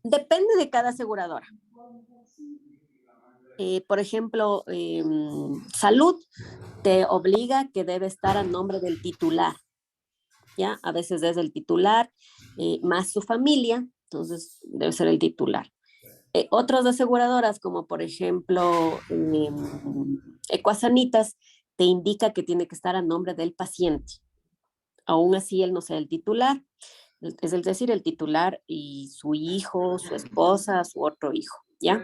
Speaker 1: Depende de cada aseguradora. Por ejemplo, salud te obliga que debe estar a nombre del titular, ¿ya? A veces es el titular más su familia, entonces debe ser el titular. Otras aseguradoras, como por ejemplo Ecuasanitas, te indica que tiene que estar a nombre del paciente. Aún así, él no sea el titular, es decir, el titular y su hijo, su esposa, su otro hijo, ¿ya?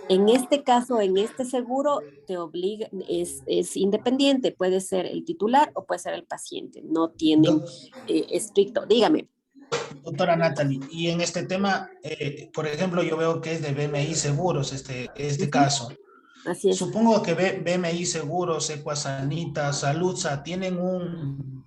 Speaker 1: En este caso, en este seguro, te obliga, es independiente, puede ser el titular o puede ser el paciente, no tienen
Speaker 6: Doc-
Speaker 1: estricto. Dígame.
Speaker 6: Doctora Natalie, y en este tema, por ejemplo, yo veo que es de BMI Seguros este
Speaker 1: Ujú,
Speaker 6: caso.
Speaker 1: así es.
Speaker 6: Supongo que BMI Seguros, Ecuasanita, Saludsa tienen un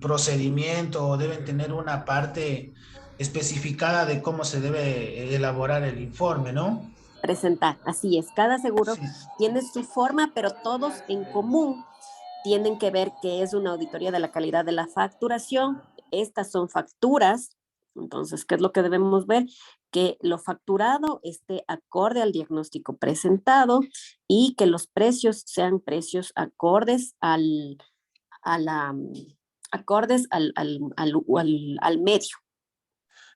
Speaker 6: procedimiento o deben tener una parte especificada de cómo se debe elaborar el informe, ¿no?
Speaker 1: Presentar, así es. Cada seguro
Speaker 6: Sí.
Speaker 1: tiene su forma, pero todos en común tienen que ver qué es una auditoría de la calidad de la facturación. Estas son facturas, Entonces, ¿qué es lo que debemos ver? Que lo facturado esté acorde al diagnóstico presentado y que los precios sean precios acordes a la, acordes al medio,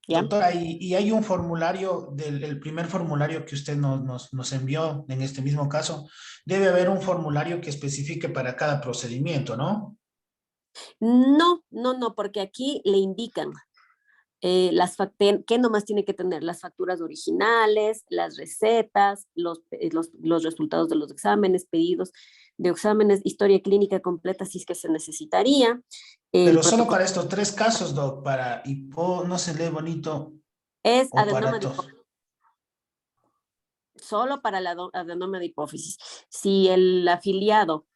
Speaker 1: ¿ya?
Speaker 6: Doctora, y hay un formulario, el primer formulario que usted nos envió en este mismo caso, debe haber un formulario que especifique para cada procedimiento, ¿no?
Speaker 1: No, no, no, porque aquí le indican ¿qué nomás tiene que tener? Las facturas originales, las recetas, los resultados de los exámenes, pedidos de exámenes, historia clínica completa si es que se necesitaría, el
Speaker 6: Pero solo
Speaker 1: protocolo
Speaker 6: para estos tres casos, Doc, para hipo, no se lee bonito,
Speaker 1: es
Speaker 6: o
Speaker 1: adenoma
Speaker 6: para
Speaker 1: de
Speaker 6: tos.
Speaker 1: hipófisis, solo para la adenoma de hipófisis. Si el afiliado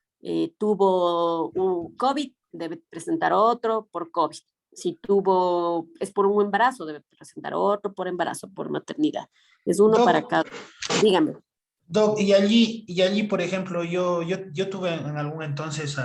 Speaker 1: tuvo un COVID, debe presentar otro por COVID. Si es por un embarazo, debe presentar otro por embarazo, por maternidad. Es uno para
Speaker 6: Doc,
Speaker 1: cada. Dígame.
Speaker 6: Doc, y allí, por ejemplo, yo tuve en algún entonces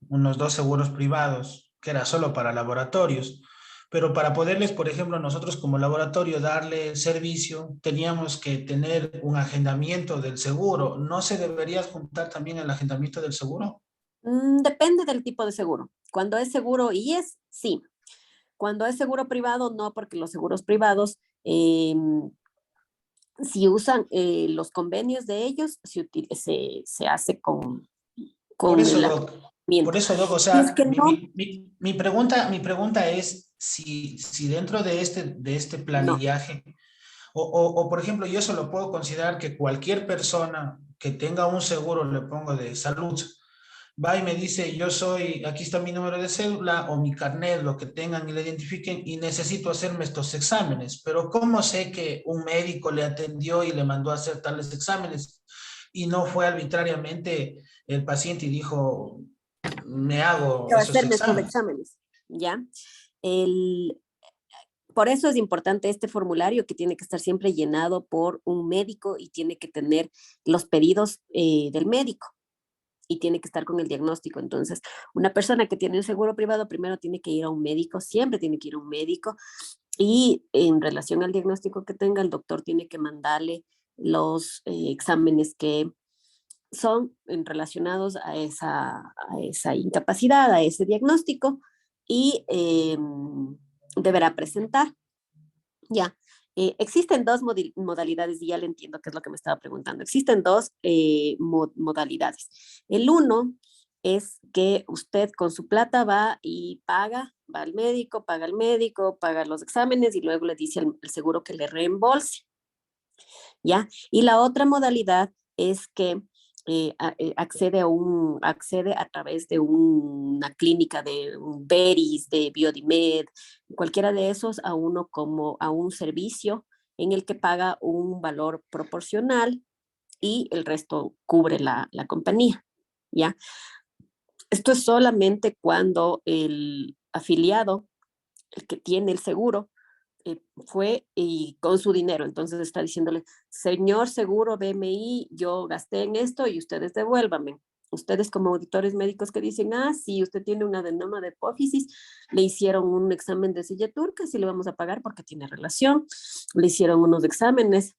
Speaker 6: unos dos seguros privados, que era solo para laboratorios, pero para poderles, por ejemplo, nosotros como laboratorio darle el servicio, teníamos que tener un agendamiento del seguro. ¿No se debería juntar también el agendamiento del seguro?
Speaker 1: Depende del tipo de seguro. Cuando es seguro IES, sí. Cuando es seguro privado, no, porque los seguros privados, si usan los convenios de ellos, se hace
Speaker 6: Por
Speaker 1: con
Speaker 6: eso,
Speaker 1: el
Speaker 6: Doc, por
Speaker 1: agendamiento.
Speaker 6: eso, Doc, o
Speaker 1: Si es
Speaker 6: sea,
Speaker 1: que no,
Speaker 6: mi pregunta es si dentro de este
Speaker 1: no.
Speaker 6: planillaje, o, por ejemplo, yo solo puedo considerar que cualquier persona que tenga un seguro, le pongo de salud, va y me dice, aquí está mi número de cédula o mi carnet, lo que tengan y le identifiquen, y necesito hacerme estos exámenes. Pero ¿cómo sé que un médico le atendió y le mandó a hacer tales exámenes? Y no fue arbitrariamente el paciente y dijo, me hago
Speaker 1: Va a
Speaker 6: esos
Speaker 1: hacerme estos
Speaker 6: exámenes.
Speaker 1: exámenes, ¿ya? El, por eso es importante este formulario que tiene que estar siempre llenado por un médico y tiene que tener los pedidos del médico y tiene que estar con el diagnóstico. Entonces, una persona que tiene un seguro privado primero tiene que ir a un médico, siempre tiene que ir a un médico y en relación al diagnóstico que tenga, el doctor tiene que mandarle los exámenes que son relacionados a esa incapacidad, a ese diagnóstico y deberá presentar. Ya. Existen dos modalidades, y ya le entiendo qué es lo que me estaba preguntando. Existen dos modalidades. El uno es que usted con su plata va y va al médico, paga los exámenes y luego le dice al seguro que le reembolse. ¿Ya? Y la otra modalidad es que accede a través de una clínica de un Veris, de Biodimed, cualquiera de esos a un servicio en el que paga un valor proporcional y el resto cubre la compañía, ¿ya? Esto es solamente cuando el afiliado, el que tiene el seguro, fue y con su dinero. Entonces está diciéndole, señor seguro BMI, yo gasté en esto y ustedes devuélvanme. Ustedes como auditores médicos que dicen, sí, usted tiene una adenoma de hipófisis, le hicieron un examen de silla turca, sí le vamos a pagar porque tiene relación, le hicieron unos exámenes,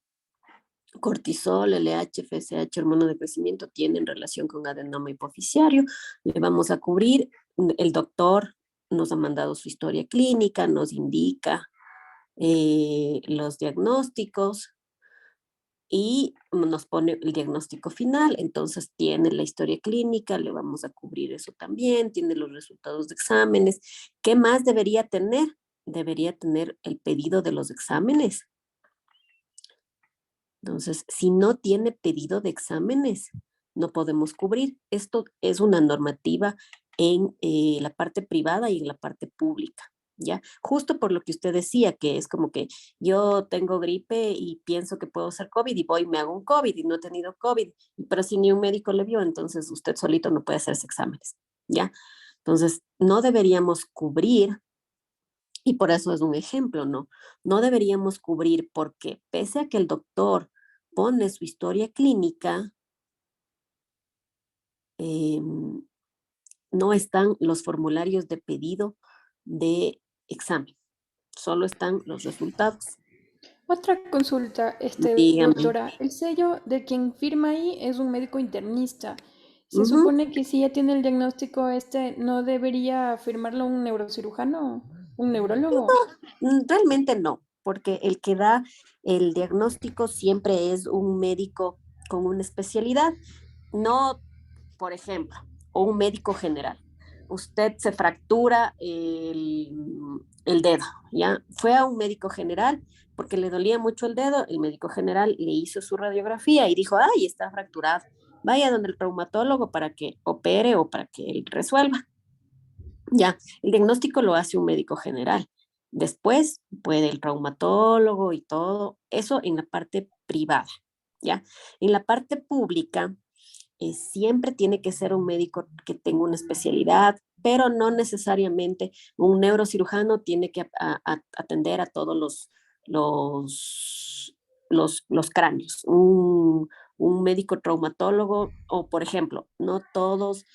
Speaker 1: cortisol, LH, FSH, hormona de crecimiento, tienen relación con adenoma hipofisiario, le vamos a cubrir, el doctor nos ha mandado su historia clínica, nos indica los diagnósticos y nos pone el diagnóstico final. Entonces tiene la historia clínica, le vamos a cubrir eso también, tiene los resultados de exámenes. ¿Qué más debería tener? Debería tener el pedido de los exámenes. Entonces, si no tiene pedido de exámenes, no podemos cubrir. Esto es una normativa en la parte privada y en la parte pública. ¿Ya? Justo por lo que usted decía, que es como que yo tengo gripe y pienso que puedo ser COVID y voy y me hago un COVID y no he tenido COVID, pero si ni un médico le vio, entonces usted solito no puede hacerse exámenes, ¿ya? Entonces, no deberíamos cubrir, y por eso es un ejemplo, ¿no? No deberíamos cubrir porque pese a que el doctor pone su historia clínica, no están los formularios de pedido de examen. solo están los resultados.
Speaker 2: Otra consulta,
Speaker 1: Dígame.
Speaker 2: doctora. El sello de quien firma ahí es un médico internista. Se
Speaker 1: Ujú.
Speaker 2: supone que si ya tiene el diagnóstico ¿no debería firmarlo un neurocirujano, un neurólogo?
Speaker 1: Realmente no, porque el que da el diagnóstico siempre es un médico con una especialidad, no, por ejemplo, o un médico general. Usted se fractura el dedo, ¿ya? Fue a un médico general porque le dolía mucho el dedo, el médico general le hizo su radiografía y dijo, ay, está fracturado, vaya donde el traumatólogo para que opere o para que él resuelva. Ya, el diagnóstico lo hace un médico general. Después puede el traumatólogo y todo, eso en la parte privada, ¿ya? En la parte pública, siempre tiene que ser un médico que tenga una especialidad, pero no necesariamente un neurocirujano tiene que atender a todos los cráneos. Un médico traumatólogo, o por ejemplo, no todos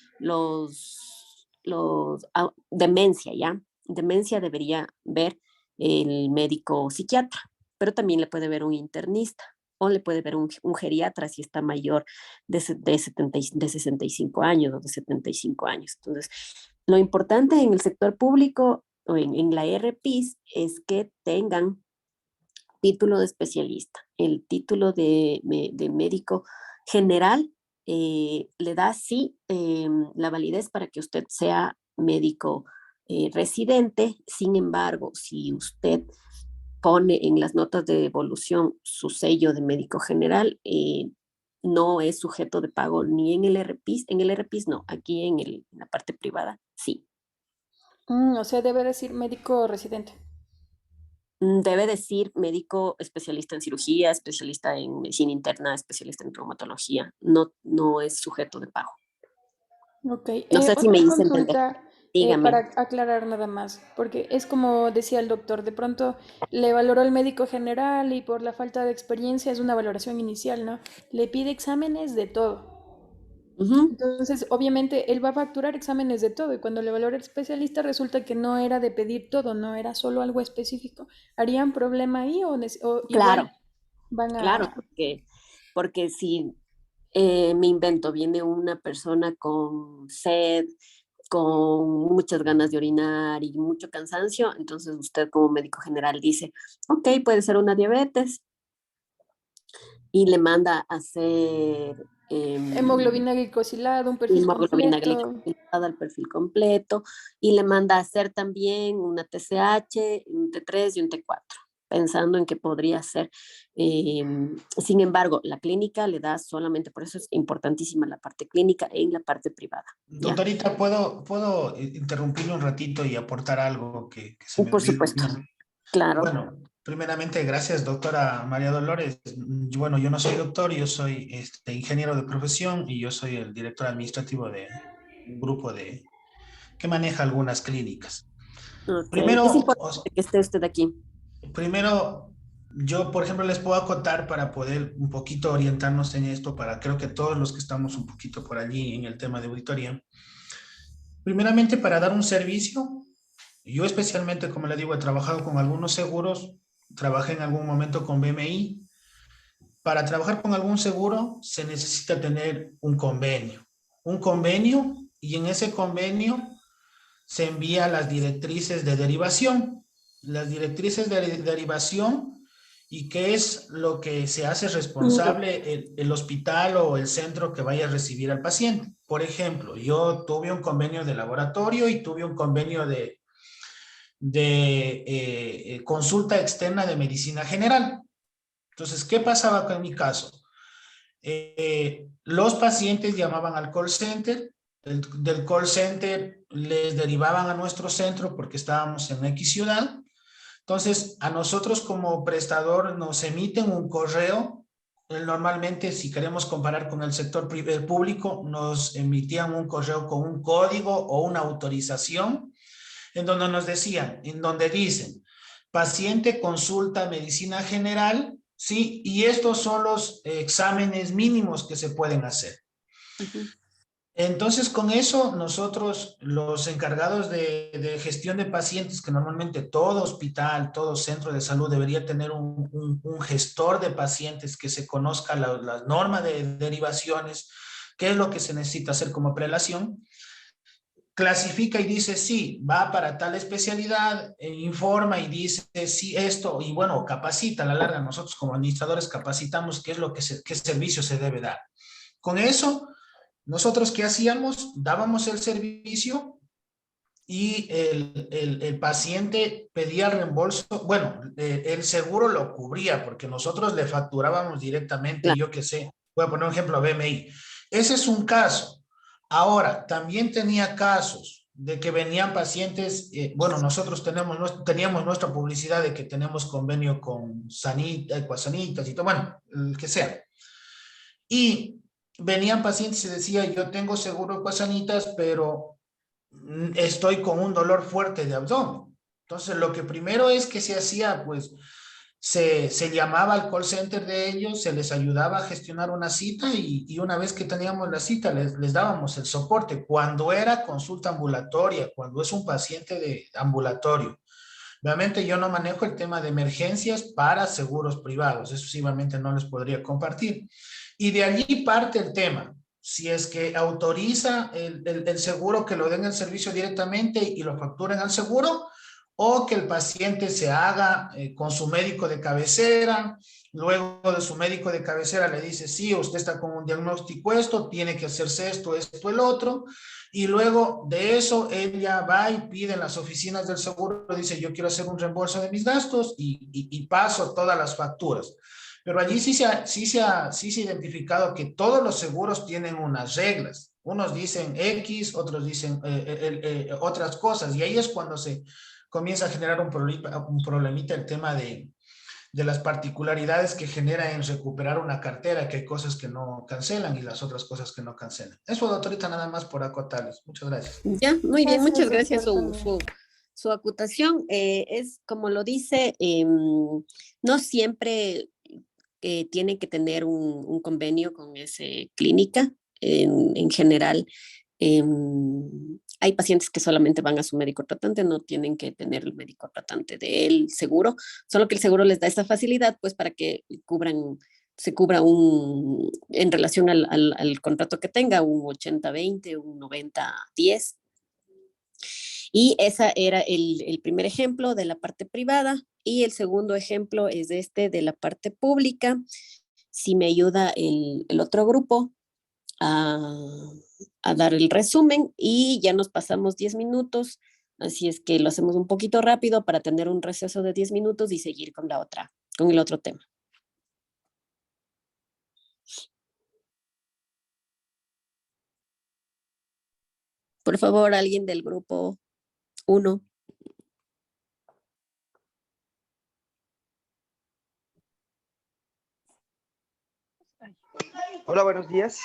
Speaker 1: demencia, ¿ya? Demencia debería ver el médico psiquiatra, pero también le puede ver un internista o le puede ver un geriatra si está mayor de 65 años o de 75 años. Entonces, lo importante en el sector público o en la RPIS es que tengan título de especialista. El título de médico general le da sí la validez para que usted sea médico residente. Sin embargo, si usted pone en las notas de evolución su sello de médico general, no es sujeto de pago ni en el RPIS no, aquí en la parte privada sí.
Speaker 2: O sea, debe decir médico residente.
Speaker 1: Debe decir médico especialista en cirugía, especialista en medicina interna, especialista en traumatología, no, no es sujeto de pago.
Speaker 2: Ok,
Speaker 1: No sé si me
Speaker 2: otra
Speaker 1: hice entender,
Speaker 2: consulta
Speaker 1: dígame.
Speaker 2: para aclarar nada más, porque es como decía el doctor, de pronto le valoró el médico general y por la falta de experiencia es una valoración inicial, ¿no? Le pide exámenes de todo.
Speaker 1: Ujú.
Speaker 2: Entonces, obviamente, él va a facturar exámenes de todo y cuando le valora el especialista resulta que no era de pedir todo, no era solo algo específico. ¿Harían problema ahí o
Speaker 1: Claro,
Speaker 2: igual van
Speaker 1: claro,
Speaker 2: a...
Speaker 1: porque si me invento, viene una persona con sed, con muchas ganas de orinar y mucho cansancio, entonces usted como médico general dice, ok, puede ser una diabetes y le manda a hacer
Speaker 2: Hemoglobina glicosilada, un perfil
Speaker 1: hemoglobina
Speaker 2: completo?
Speaker 1: glicosilada al perfil completo y le manda a hacer también una TSH, un T3 y un T4, pensando en que podría ser. Sin embargo, la clínica le da solamente, por eso es importantísima la parte clínica en la parte privada. ¿Ya?
Speaker 6: Doctorita, ¿puedo interrumpirle un ratito y aportar algo que se me
Speaker 1: Por
Speaker 6: olvidó?
Speaker 1: supuesto, claro.
Speaker 6: Bueno, primeramente, gracias, doctora María Dolores. Bueno, yo no soy doctor, yo soy ingeniero de profesión y yo soy el director administrativo de un grupo que maneja algunas clínicas.
Speaker 1: Ok, es
Speaker 6: Primero,
Speaker 1: importante que esté usted aquí.
Speaker 6: primero, yo, por ejemplo, les puedo acotar para poder un poquito orientarnos en esto, para creo que todos los que estamos un poquito por allí en el tema de auditoría. Primeramente, para dar un servicio, yo especialmente, como le digo, he trabajado con algunos seguros, trabajé en algún momento con BMI. Para trabajar con algún seguro se necesita tener un convenio y en ese convenio se envía las directrices de derivación. Las directrices de derivación y qué es lo que se hace responsable el hospital o el centro que vaya a recibir al paciente. Por ejemplo, yo tuve un convenio de laboratorio y tuve un convenio de consulta externa de medicina general. Entonces, ¿qué pasaba con mi caso? Los pacientes llamaban al call center, del call center les derivaban a nuestro centro porque estábamos en X ciudad. Entonces, a nosotros como prestador nos emiten un correo. Normalmente, si queremos comparar con el sector público, nos emitían un correo con un código o una autorización en donde nos decían, en donde dicen, paciente consulta medicina general, ¿sí? Y estos son los exámenes mínimos que se pueden hacer.
Speaker 1: Uh-huh.
Speaker 6: Entonces, con eso, nosotros, los encargados de gestión de pacientes, que normalmente todo hospital, todo centro de salud debería tener un gestor de pacientes que se conozca la norma de derivaciones, qué es lo que se necesita hacer como prelación, clasifica y dice, sí, va para tal especialidad, informa y dice, sí, esto, y bueno, capacita a la larga. Nosotros como administradores capacitamos qué es lo que qué servicio se debe dar. Con eso, nosotros, ¿qué hacíamos? Dábamos el servicio y el paciente pedía el reembolso. Bueno, el seguro lo cubría porque nosotros le facturábamos directamente,
Speaker 1: Claro,
Speaker 6: yo qué sé, voy a poner un ejemplo a BMI. Ese es un caso. Ahora, también tenía casos de que venían pacientes, bueno, nosotros teníamos nuestra publicidad de que tenemos convenio con Sanita, Ecuasanitas y todo, bueno, el que sea. Y venían pacientes y decía, yo tengo seguro Ecuasanitas, pero estoy con un dolor fuerte de abdomen. Entonces, lo que primero es que se hacía, pues, se llamaba al call center de ellos, se les ayudaba a gestionar una cita y una vez que teníamos la cita, les dábamos el soporte. Cuando era consulta ambulatoria, cuando es un paciente de ambulatorio. Obviamente yo no manejo el tema de emergencias para seguros privados, eso sí, obviamente no les podría compartir. Y de allí parte el tema. Si es que autoriza el seguro que lo den el servicio directamente y lo facturen al seguro, o que el paciente se haga con su médico de cabecera, luego de su médico de cabecera le dice, sí, usted está con un diagnóstico esto, tiene que hacerse esto, esto, el otro, y luego de eso ella va y pide en las oficinas del seguro, dice, yo quiero hacer un reembolso de mis gastos y paso todas las facturas. Pero allí sí se ha identificado que todos los seguros tienen unas reglas. Unos dicen X, otros dicen otras cosas. Y ahí es cuando se comienza a generar un problemita el tema de las particularidades que genera en recuperar una cartera, que hay cosas que no cancelan y las otras cosas que no cancelan. Eso, doctorita, nada más por acotarles. Muchas gracias.
Speaker 1: ya, muy bien, muchas
Speaker 2: Gracias,
Speaker 1: gracias
Speaker 2: doctor, también.
Speaker 1: su acutación. Es como lo dice, no siempre tiene que tener un convenio con esa clínica. En general, hay pacientes que solamente van a su médico tratante, no tienen que tener el médico tratante del seguro, solo que el seguro les da esa facilidad, pues para que se cubra en relación al contrato que tenga, un 80-20, un 90-10. Y ese era el primer ejemplo de la parte privada. Y el segundo ejemplo es de la parte pública. Si me ayuda el otro grupo a, a dar el resumen y ya nos pasamos 10 minutos. Así es que lo hacemos un poquito rápido para tener un receso de 10 minutos y seguir con el otro tema. Por favor, alguien del grupo 1.
Speaker 7: Hola, buenos días.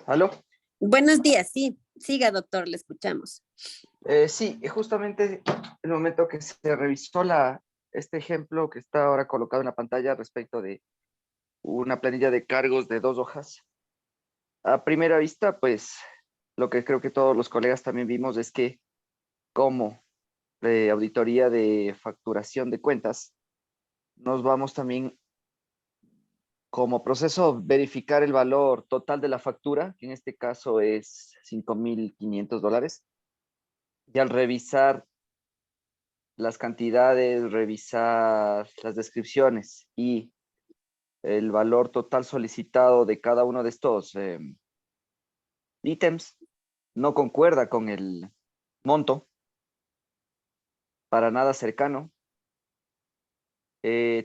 Speaker 7: ¿Aló?
Speaker 1: Buenos días, sí. Siga, doctor, le escuchamos.
Speaker 7: Sí, justamente el momento que se revisó este ejemplo que está ahora colocado en la pantalla respecto de una planilla de cargos de 2 hojas. A primera vista, pues, lo que creo que todos los colegas también vimos es que como auditoría de facturación de cuentas, nos vamos también como proceso verificar el valor total de la factura, que en este caso es $5,500. Y al revisar las cantidades, revisar las descripciones y el valor total solicitado de cada uno de estos ítems no concuerda con el monto, para nada cercano.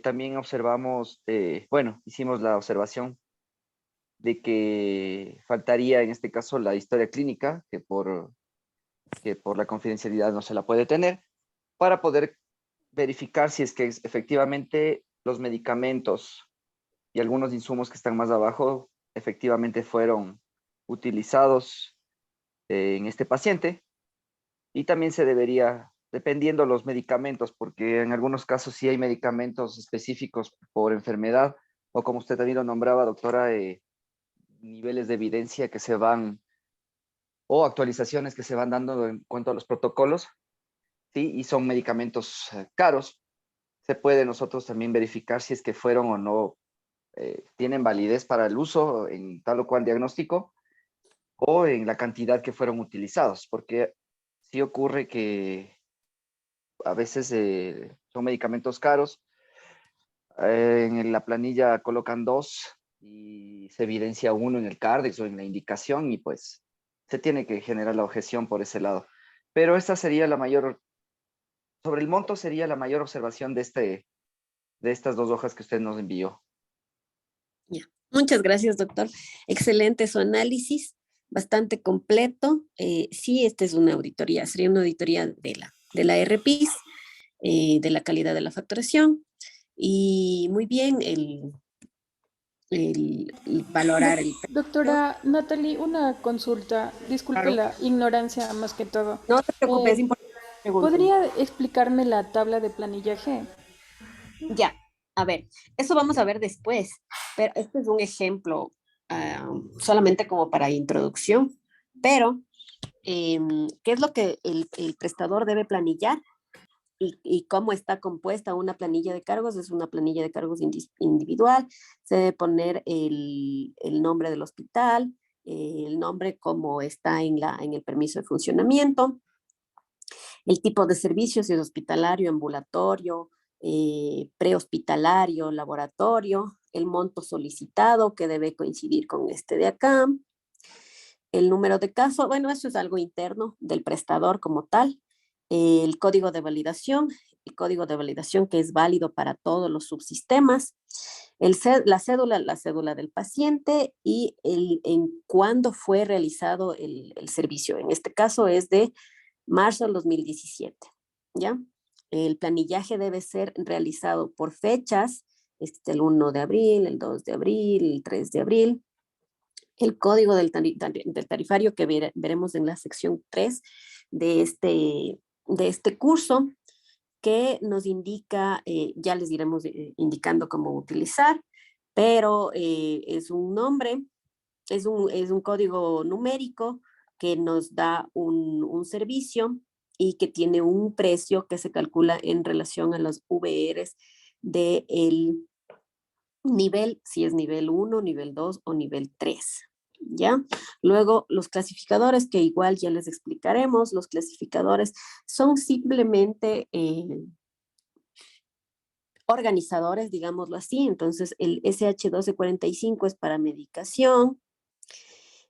Speaker 7: También observamos, bueno, hicimos la observación de que faltaría en este caso la historia clínica, que por la confidencialidad no se la puede tener, para poder verificar si es que efectivamente los medicamentos y algunos insumos que están más abajo efectivamente fueron utilizados en este paciente. Y también se debería, dependiendo los medicamentos, porque en algunos casos sí hay medicamentos específicos por enfermedad, o como usted también lo nombraba, doctora, niveles de evidencia que se van, o actualizaciones que se van dando en cuanto a los protocolos, ¿sí? Y son medicamentos caros. Se puede nosotros también verificar si es que fueron o no, tienen validez para el uso en tal o cual diagnóstico, o en la cantidad que fueron utilizados, porque sí ocurre que a veces son medicamentos caros. En la planilla colocan 2 y se evidencia 1 en el Cardex o en la indicación, y pues se tiene que generar la objeción por ese lado. Pero esta sería la mayor, sobre el monto sería la mayor observación de estas 2 hojas que usted nos envió.
Speaker 1: Ya. Muchas gracias, doctor. Excelente su análisis, bastante completo. Sí, esta es una auditoría, sería una auditoría de la RPIS, de la calidad de la facturación. Y muy bien el valorar el...
Speaker 2: Doctora Natalie, una consulta. Disculpe
Speaker 1: Claro.
Speaker 2: la ignorancia más que todo.
Speaker 1: No te preocupes, es
Speaker 2: Eh,
Speaker 1: importante. que pregunten.
Speaker 2: ¿Podría explicarme la tabla de planillaje?
Speaker 1: Ya, a ver, eso vamos a ver después, pero este es un ejemplo solamente como para introducción, pero ¿qué es lo que el prestador debe planillar? Y cómo está compuesta una planilla de cargos? Es una planilla de cargos individual, se debe poner el nombre del hospital, el nombre como está en el permiso de funcionamiento, el tipo de servicios, si es hospitalario, ambulatorio, prehospitalario, laboratorio, el monto solicitado que debe coincidir con este de acá, el número de caso, bueno, eso es algo interno del prestador como tal, el código de validación, el código de validación que es válido para todos los subsistemas, la cédula del paciente y en cuándo fue realizado el servicio. En este caso es de marzo del 2017, ¿ya? El planillaje debe ser realizado por fechas, el 1 de abril, el 2 de abril, el 3 de abril. El código del tarifario que veremos en la sección 3 de este curso, que nos indica, ya les iremos indicando cómo utilizar, pero es un nombre, es un código numérico que nos da un servicio y que tiene un precio que se calcula en relación a las VRs del nivel, si es nivel 1, nivel 2 o nivel 3. ¿Ya? Luego, los clasificadores, que igual ya les explicaremos, los clasificadores son simplemente organizadores, digámoslo así. Entonces, el SH1245 es para medicación,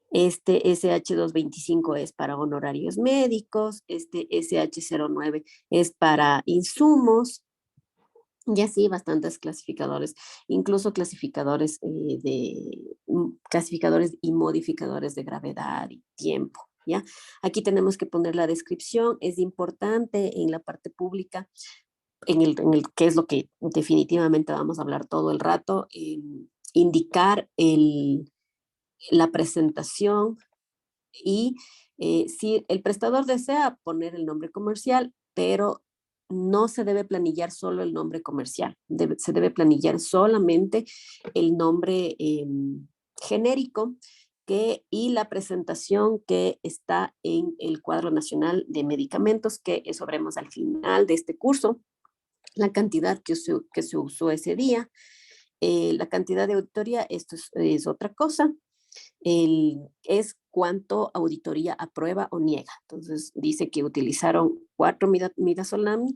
Speaker 1: este SH225 es para honorarios médicos, este SH09 es para insumos, y así bastantes clasificadores, incluso clasificadores clasificadores y modificadores de gravedad y tiempo, ¿ya? Aquí tenemos que poner la descripción, es importante en la parte pública, en el que es lo que definitivamente vamos a hablar todo el rato, indicar la presentación y si el prestador desea poner el nombre comercial, pero no se debe planillar solo el nombre comercial, se debe planillar solamente el nombre genérico y la presentación que está en el cuadro nacional de medicamentos, que eso veremos al final de este curso, la cantidad que se usó ese día, la cantidad de auditoría, esto es otra cosa, es cuánto auditoría aprueba o niega. Entonces dice que utilizaron 4 midazolam,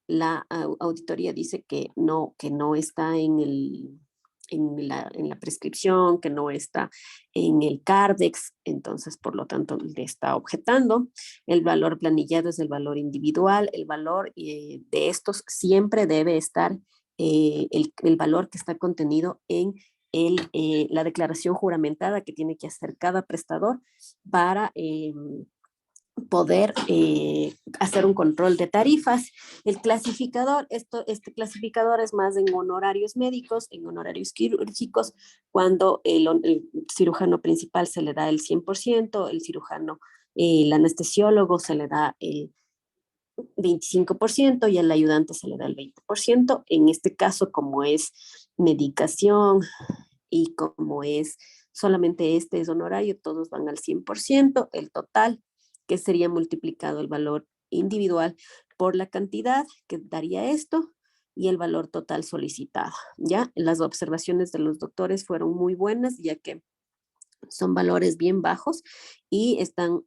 Speaker 1: la auditoría dice que no está en la prescripción, que no está en el Cardex, entonces por lo tanto le está objetando. El valor planillado es el valor individual, el valor de estos siempre debe estar el valor que está contenido en la declaración juramentada que tiene que hacer cada prestador para poder hacer un control de tarifas. El clasificador, este clasificador es más en honorarios médicos, en honorarios quirúrgicos, cuando el cirujano principal se le da el 100%, el cirujano, el anestesiólogo se le da el 25% y al ayudante se le da el 20%. En este caso, como es medicación y como es solamente este es honorario, todos van al 100%, el total, que sería multiplicado el valor individual por la cantidad, que daría esto, y el valor total solicitado, ¿ya? Las observaciones de los doctores fueron muy buenas, ya que son valores bien bajos y están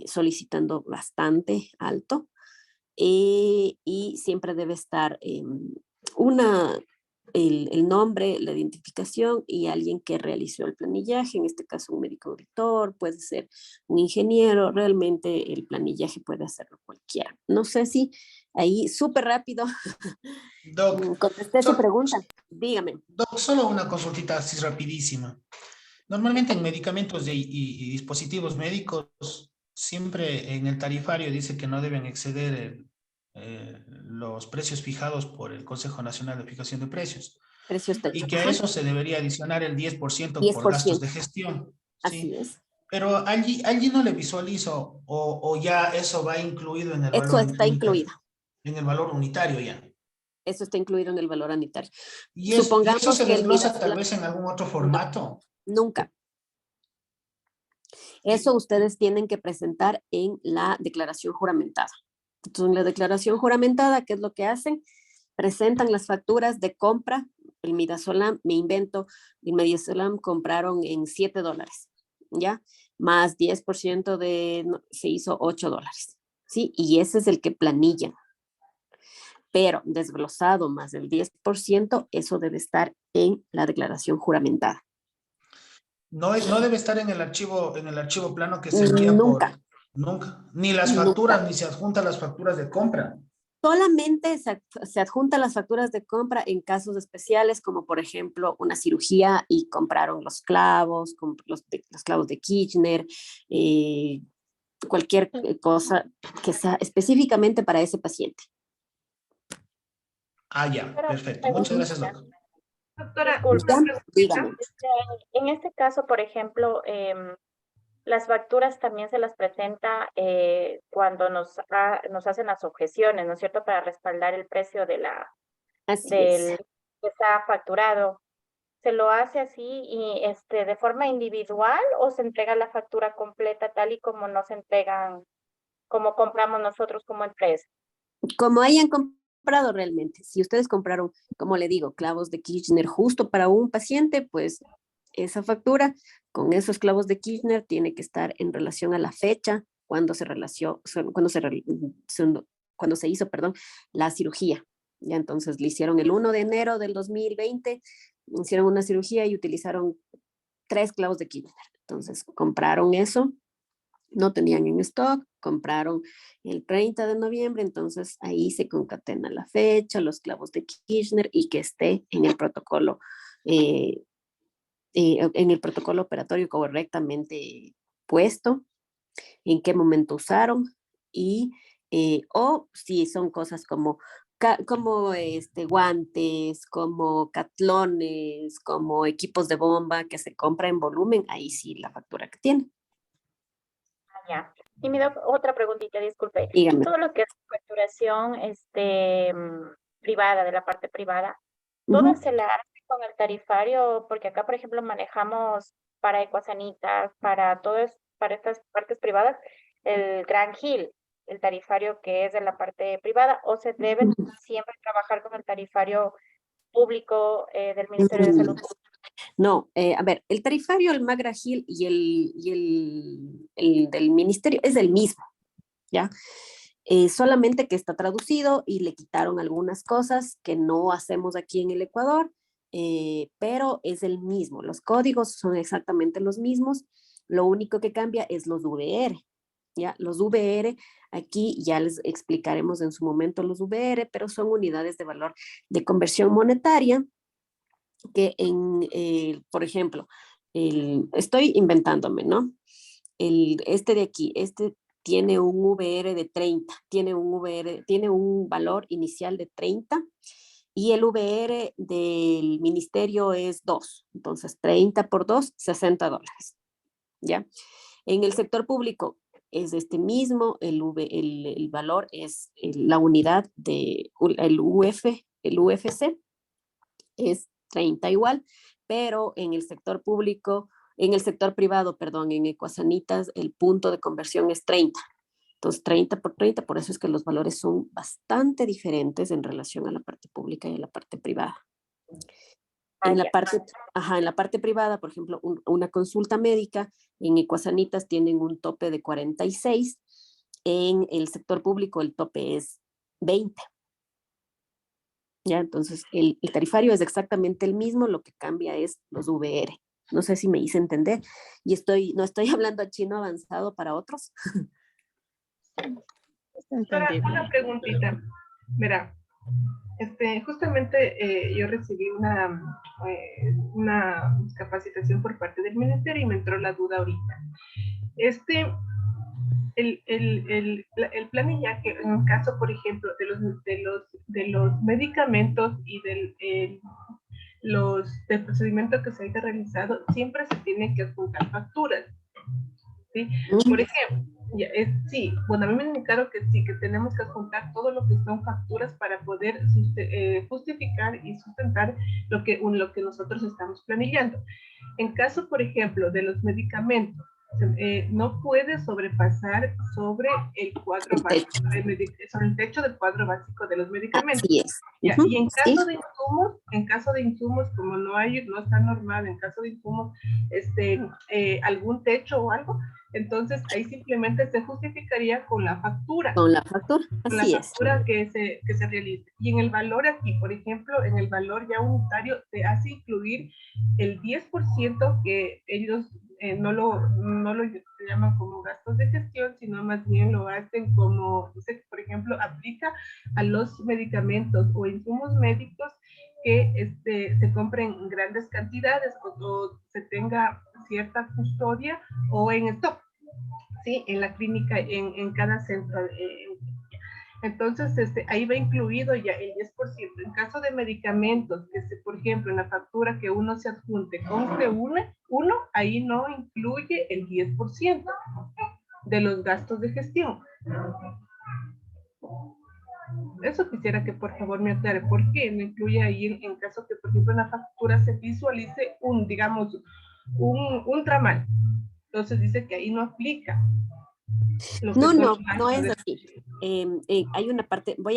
Speaker 1: solicitando bastante alto. Y siempre debe estar el nombre, la identificación y alguien que realizó el planillaje, en este caso un médico auditor, puede ser un ingeniero, realmente el planillaje puede hacerlo cualquiera. No sé si ahí súper rápido
Speaker 6: Doc,
Speaker 1: contesté su
Speaker 6: so-
Speaker 1: pregunta. Dígame.
Speaker 6: Doc, solo una consultita así rapidísima. Normalmente en medicamentos y dispositivos médicos, siempre en el tarifario dice que no deben exceder los precios fijados por el Consejo Nacional de Fijación de Precios
Speaker 1: Precios
Speaker 6: y
Speaker 1: techo.
Speaker 6: que a
Speaker 1: Ajá.
Speaker 6: eso se debería adicionar el 10% por gastos
Speaker 1: 10%.
Speaker 6: de gestión, ¿sí?
Speaker 1: Así es.
Speaker 6: Pero allí no le visualizo o ya eso va incluido en el
Speaker 1: Eso
Speaker 6: valor
Speaker 1: está
Speaker 6: unitario,
Speaker 1: incluido.
Speaker 6: en el valor unitario ya.
Speaker 1: Eso está incluido en el valor unitario.
Speaker 6: Y eso
Speaker 1: Supongamos
Speaker 6: se
Speaker 1: que el
Speaker 6: desglosa tal
Speaker 1: Midazolam,
Speaker 6: vez en algún otro
Speaker 1: no,
Speaker 6: formato.
Speaker 1: nunca. Eso ustedes tienen que presentar en la declaración juramentada. Entonces, en la declaración juramentada, ¿qué es lo que hacen? Presentan las facturas de compra. El Midazolam, me invento, el Midazolam compraron en $7, ¿ya? Más 10% se hizo $8, ¿sí? Y ese es el que planillan. Pero desglosado más del 10%, eso debe estar en la declaración juramentada.
Speaker 6: No debe estar en el archivo plano que se envía
Speaker 1: Nunca,
Speaker 6: por nunca. Ni las
Speaker 1: nunca.
Speaker 6: facturas, ni se adjuntan las facturas de compra.
Speaker 1: Solamente se adjuntan las facturas de compra en casos especiales, como por ejemplo una cirugía y compraron los clavos, los clavos de Kirchner, cualquier cosa que sea específicamente para ese paciente.
Speaker 6: Ah, ya,
Speaker 8: Pero,
Speaker 6: perfecto. Muchas gracias,
Speaker 8: preguntita,
Speaker 6: doctor.
Speaker 5: Doctora,
Speaker 8: disculpe.
Speaker 1: Dígame.
Speaker 8: En este caso, por ejemplo, las facturas también se las presenta cuando nos hacen las objeciones, ¿no es cierto? Para respaldar el precio
Speaker 1: Así es.
Speaker 8: del que está facturado. ¿Se lo hace así y de forma individual o se entrega la factura completa tal y como nos entregan, como compramos nosotros como empresa?
Speaker 1: Como hayan comprado realmente. Si ustedes compraron, como le digo, clavos de Kirchner justo para un paciente, pues esa factura con esos clavos de Kirchner tiene que estar en relación a la fecha cuando cuando se hizo, perdón, la cirugía. Ya entonces le hicieron el 1 de enero del 2020, hicieron una cirugía y utilizaron 3 clavos de Kirchner. Entonces compraron eso, no tenían en stock, compraron el 30 de noviembre, entonces ahí se concatena la fecha, los clavos de Kirchner y que esté en el protocolo operatorio correctamente puesto, en qué momento usaron y o si son cosas como guantes, como catlones, como equipos de bomba que se compra en volumen, ahí sí la factura que tiene.
Speaker 8: Ya. Y me da otra preguntita, disculpe.
Speaker 1: Dígame.
Speaker 8: Todo lo que es facturación privada, de la parte privada, ¿toda
Speaker 1: Uh-huh.
Speaker 8: se la hace con el tarifario? Porque acá, por ejemplo, manejamos para Ecuasanitas, para estas partes privadas, el Gran Gil, el tarifario que es de la parte privada, o se debe siempre trabajar con el tarifario público del Ministerio de Salud.
Speaker 1: No, a ver, el tarifario, el Magra Gil el del ministerio es el mismo, ¿ya? Solamente que está traducido y le quitaron algunas cosas que no hacemos aquí en el Ecuador, pero es el mismo. Los códigos son exactamente los mismos. Lo único que cambia es los VR. ¿Ya? Los VR, aquí ya les explicaremos en su momento los VR, pero son unidades de valor de conversión monetaria que por ejemplo, estoy inventándome, ¿no? Este de aquí, tiene un VR de 30, tiene un valor inicial de 30 y el VR del ministerio es 2, entonces 30 por 2, $60, ¿ya? En el sector público es este mismo, el valor es la unidad el UFC es 30 igual, pero en el sector público, en el sector privado, perdón, en Ecuasanitas, el punto de conversión es 30. Entonces, 30 por 30, por eso es que los valores son bastante diferentes en relación a la parte pública y a la parte privada. En la parte, en la parte privada, por ejemplo, una consulta médica, en Ecuasanitas tienen un tope de 46, en el sector público el tope es 20. ¿Ya? Entonces, el tarifario es exactamente el mismo, lo que cambia es los VR. No sé si me hice entender. Y no estoy hablando chino avanzado para otros.
Speaker 9: Doctora, una preguntita. Verá, justamente yo recibí una capacitación por parte del ministerio y me entró la duda ahorita. El plan IAC, en el caso, por ejemplo, de los medicamentos y del procedimiento que se haya realizado, siempre se tiene que adjuntar facturas. ¿Sí? Por ejemplo, sí, bueno, a mí me indicaron que sí, que tenemos que adjuntar todo lo que son facturas para poder justificar y sustentar lo que nosotros estamos planillando. En caso, por ejemplo, de los medicamentos, no puede sobrepasar sobre el cuadro básico, sobre el techo del cuadro básico de los medicamentos.
Speaker 1: Así es.
Speaker 9: Ya, y en caso de insumos, como no está normal, en caso de insumos, algún techo o algo, entonces ahí simplemente se justificaría con la factura.
Speaker 1: Con la factura, así
Speaker 9: la factura que se realice. Y en el valor aquí, por ejemplo, en el valor ya unitario, se hace incluir el 10% que ellos no lo llaman como gastos de gestión, sino más bien lo hacen como, por ejemplo, aplica a los medicamentos o insumos médicos que se compren en grandes cantidades o se tenga cierta custodia o en stock, ¿sí? En la clínica, en cada centro. Entonces, ahí va incluido ya el 10%. En caso de medicamentos, por ejemplo, en la factura que uno se adjunte, conste uno, ahí no incluye el 10% de los gastos de gestión. Eso quisiera que por favor me aclare. ¿Por qué no incluye ahí en caso que, por ejemplo, en la factura se visualice digamos, un tramal? Entonces dice que ahí no aplica.
Speaker 1: No es así. Hay una parte, voy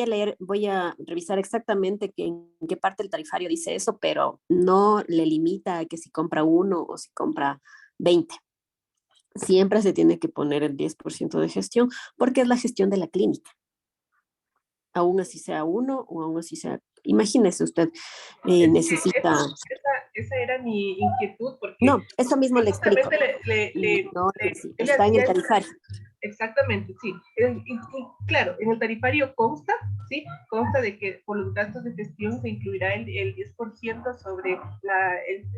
Speaker 1: a revisar exactamente en qué parte del tarifario dice eso, pero no le limita a que si compra uno o si compra 20. Siempre se tiene que poner el 10% de gestión, porque es la gestión de la clínica. Aún así sea uno o aún así sea... Imagínese usted, necesita...
Speaker 9: Esa era mi inquietud, porque...
Speaker 1: No, eso mismo le explico. Está en el tarifario.
Speaker 9: Exactamente, sí. Claro, en el tarifario consta, ¿sí? Consta de que por los gastos de gestión se incluirá el 10% sobre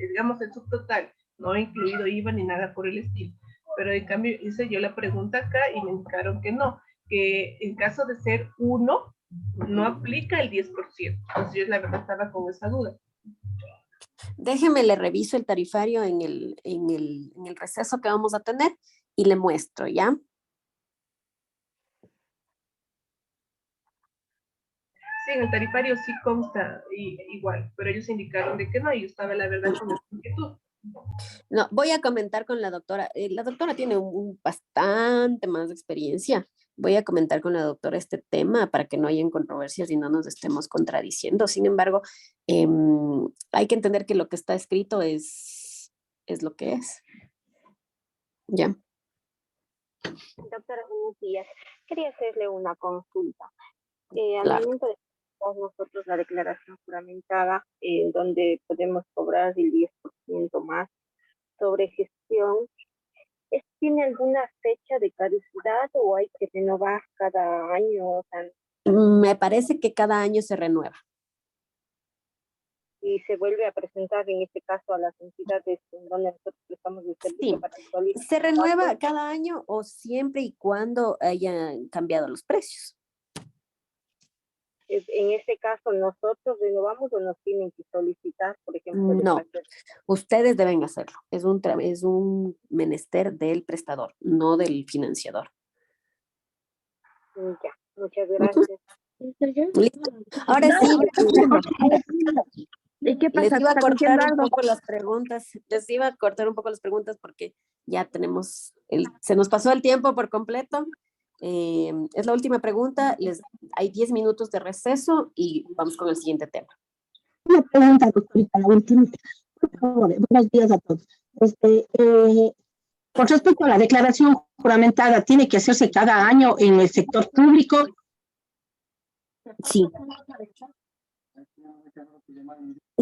Speaker 9: digamos, el subtotal, no incluido IVA ni nada por el estilo. Pero en cambio hice yo la pregunta acá y me indicaron que no, que en caso de ser uno, no aplica el 10%. Entonces yo la verdad estaba con esa duda.
Speaker 1: Déjeme, le reviso el tarifario en el receso que vamos a tener y le muestro, ¿ya?
Speaker 9: Sí, en el tarifario sí consta igual, pero ellos indicaron de que no, y yo estaba la verdad con esa inquietud.
Speaker 1: No, voy a comentar con la doctora. La doctora tiene bastante más experiencia. Voy a comentar con la doctora este tema para que no hayan controversias y no nos estemos contradiciendo. Sin embargo, hay que entender que lo que está escrito es lo que es. ¿Ya?
Speaker 8: Doctora, buenos días. Quería hacerle una consulta. Al
Speaker 1: Claro.
Speaker 8: momento de nosotros la declaración juramentada, donde podemos cobrar el 10% más sobre gestión, ¿tiene alguna fecha de caducidad o hay que renovar cada año? O sea,
Speaker 1: Me parece que cada año se renueva.
Speaker 8: y se vuelve a presentar en este caso a las entidades en donde nosotros prestamos el servicio
Speaker 1: Sí,
Speaker 8: para actualizar.
Speaker 1: se renueva cada año o siempre y cuando hayan cambiado los precios.
Speaker 8: En este caso, ¿nosotros renovamos o nos tienen que solicitar, por ejemplo?
Speaker 1: No, ustedes deben hacerlo. Es un menester del prestador, no del financiador.
Speaker 8: Ya, muchas gracias.
Speaker 1: Listo. Ahora sí.
Speaker 10: ¿qué
Speaker 1: Les
Speaker 10: pasa?
Speaker 1: iba a
Speaker 10: ¿Está
Speaker 1: cortar
Speaker 10: cogiendo
Speaker 1: un
Speaker 10: algo?
Speaker 1: poco las preguntas, porque ya tenemos, se nos pasó el tiempo por completo. Es la última pregunta, hay 10 minutos de receso y vamos con el siguiente tema.
Speaker 10: Una pregunta, doctorita, la última. Por favor, buenos días a todos. Con respecto a la declaración juramentada, ¿tiene que hacerse cada año en el sector público?
Speaker 1: Sí.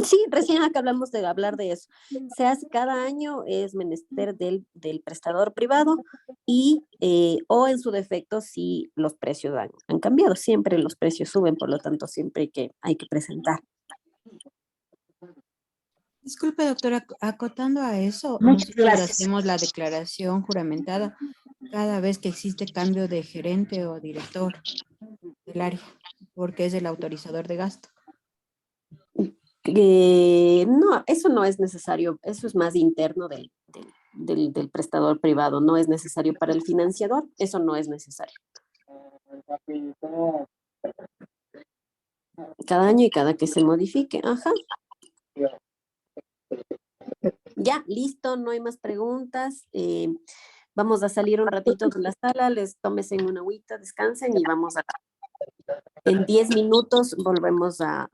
Speaker 1: Sí, recién acá hablamos de hablar de eso. Se hace cada año, es menester del prestador privado y o en su defecto si los precios han cambiado. Siempre los precios suben, por lo tanto siempre hay que presentar.
Speaker 11: Disculpe, doctora, acotando a eso,
Speaker 10: Muchas
Speaker 11: nosotros
Speaker 10: gracias.
Speaker 11: hacemos la declaración juramentada cada vez que existe cambio de gerente o director del área, porque es el autorizador de gasto.
Speaker 1: No, eso no es necesario, eso es más interno del prestador privado, no es necesario para el financiador, eso no es necesario. Cada año y cada que se modifique, ajá. Ya, listo, no hay más preguntas. Vamos a salir un ratito de la sala, les tómense una agüita, descansen y en 10 minutos volvemos a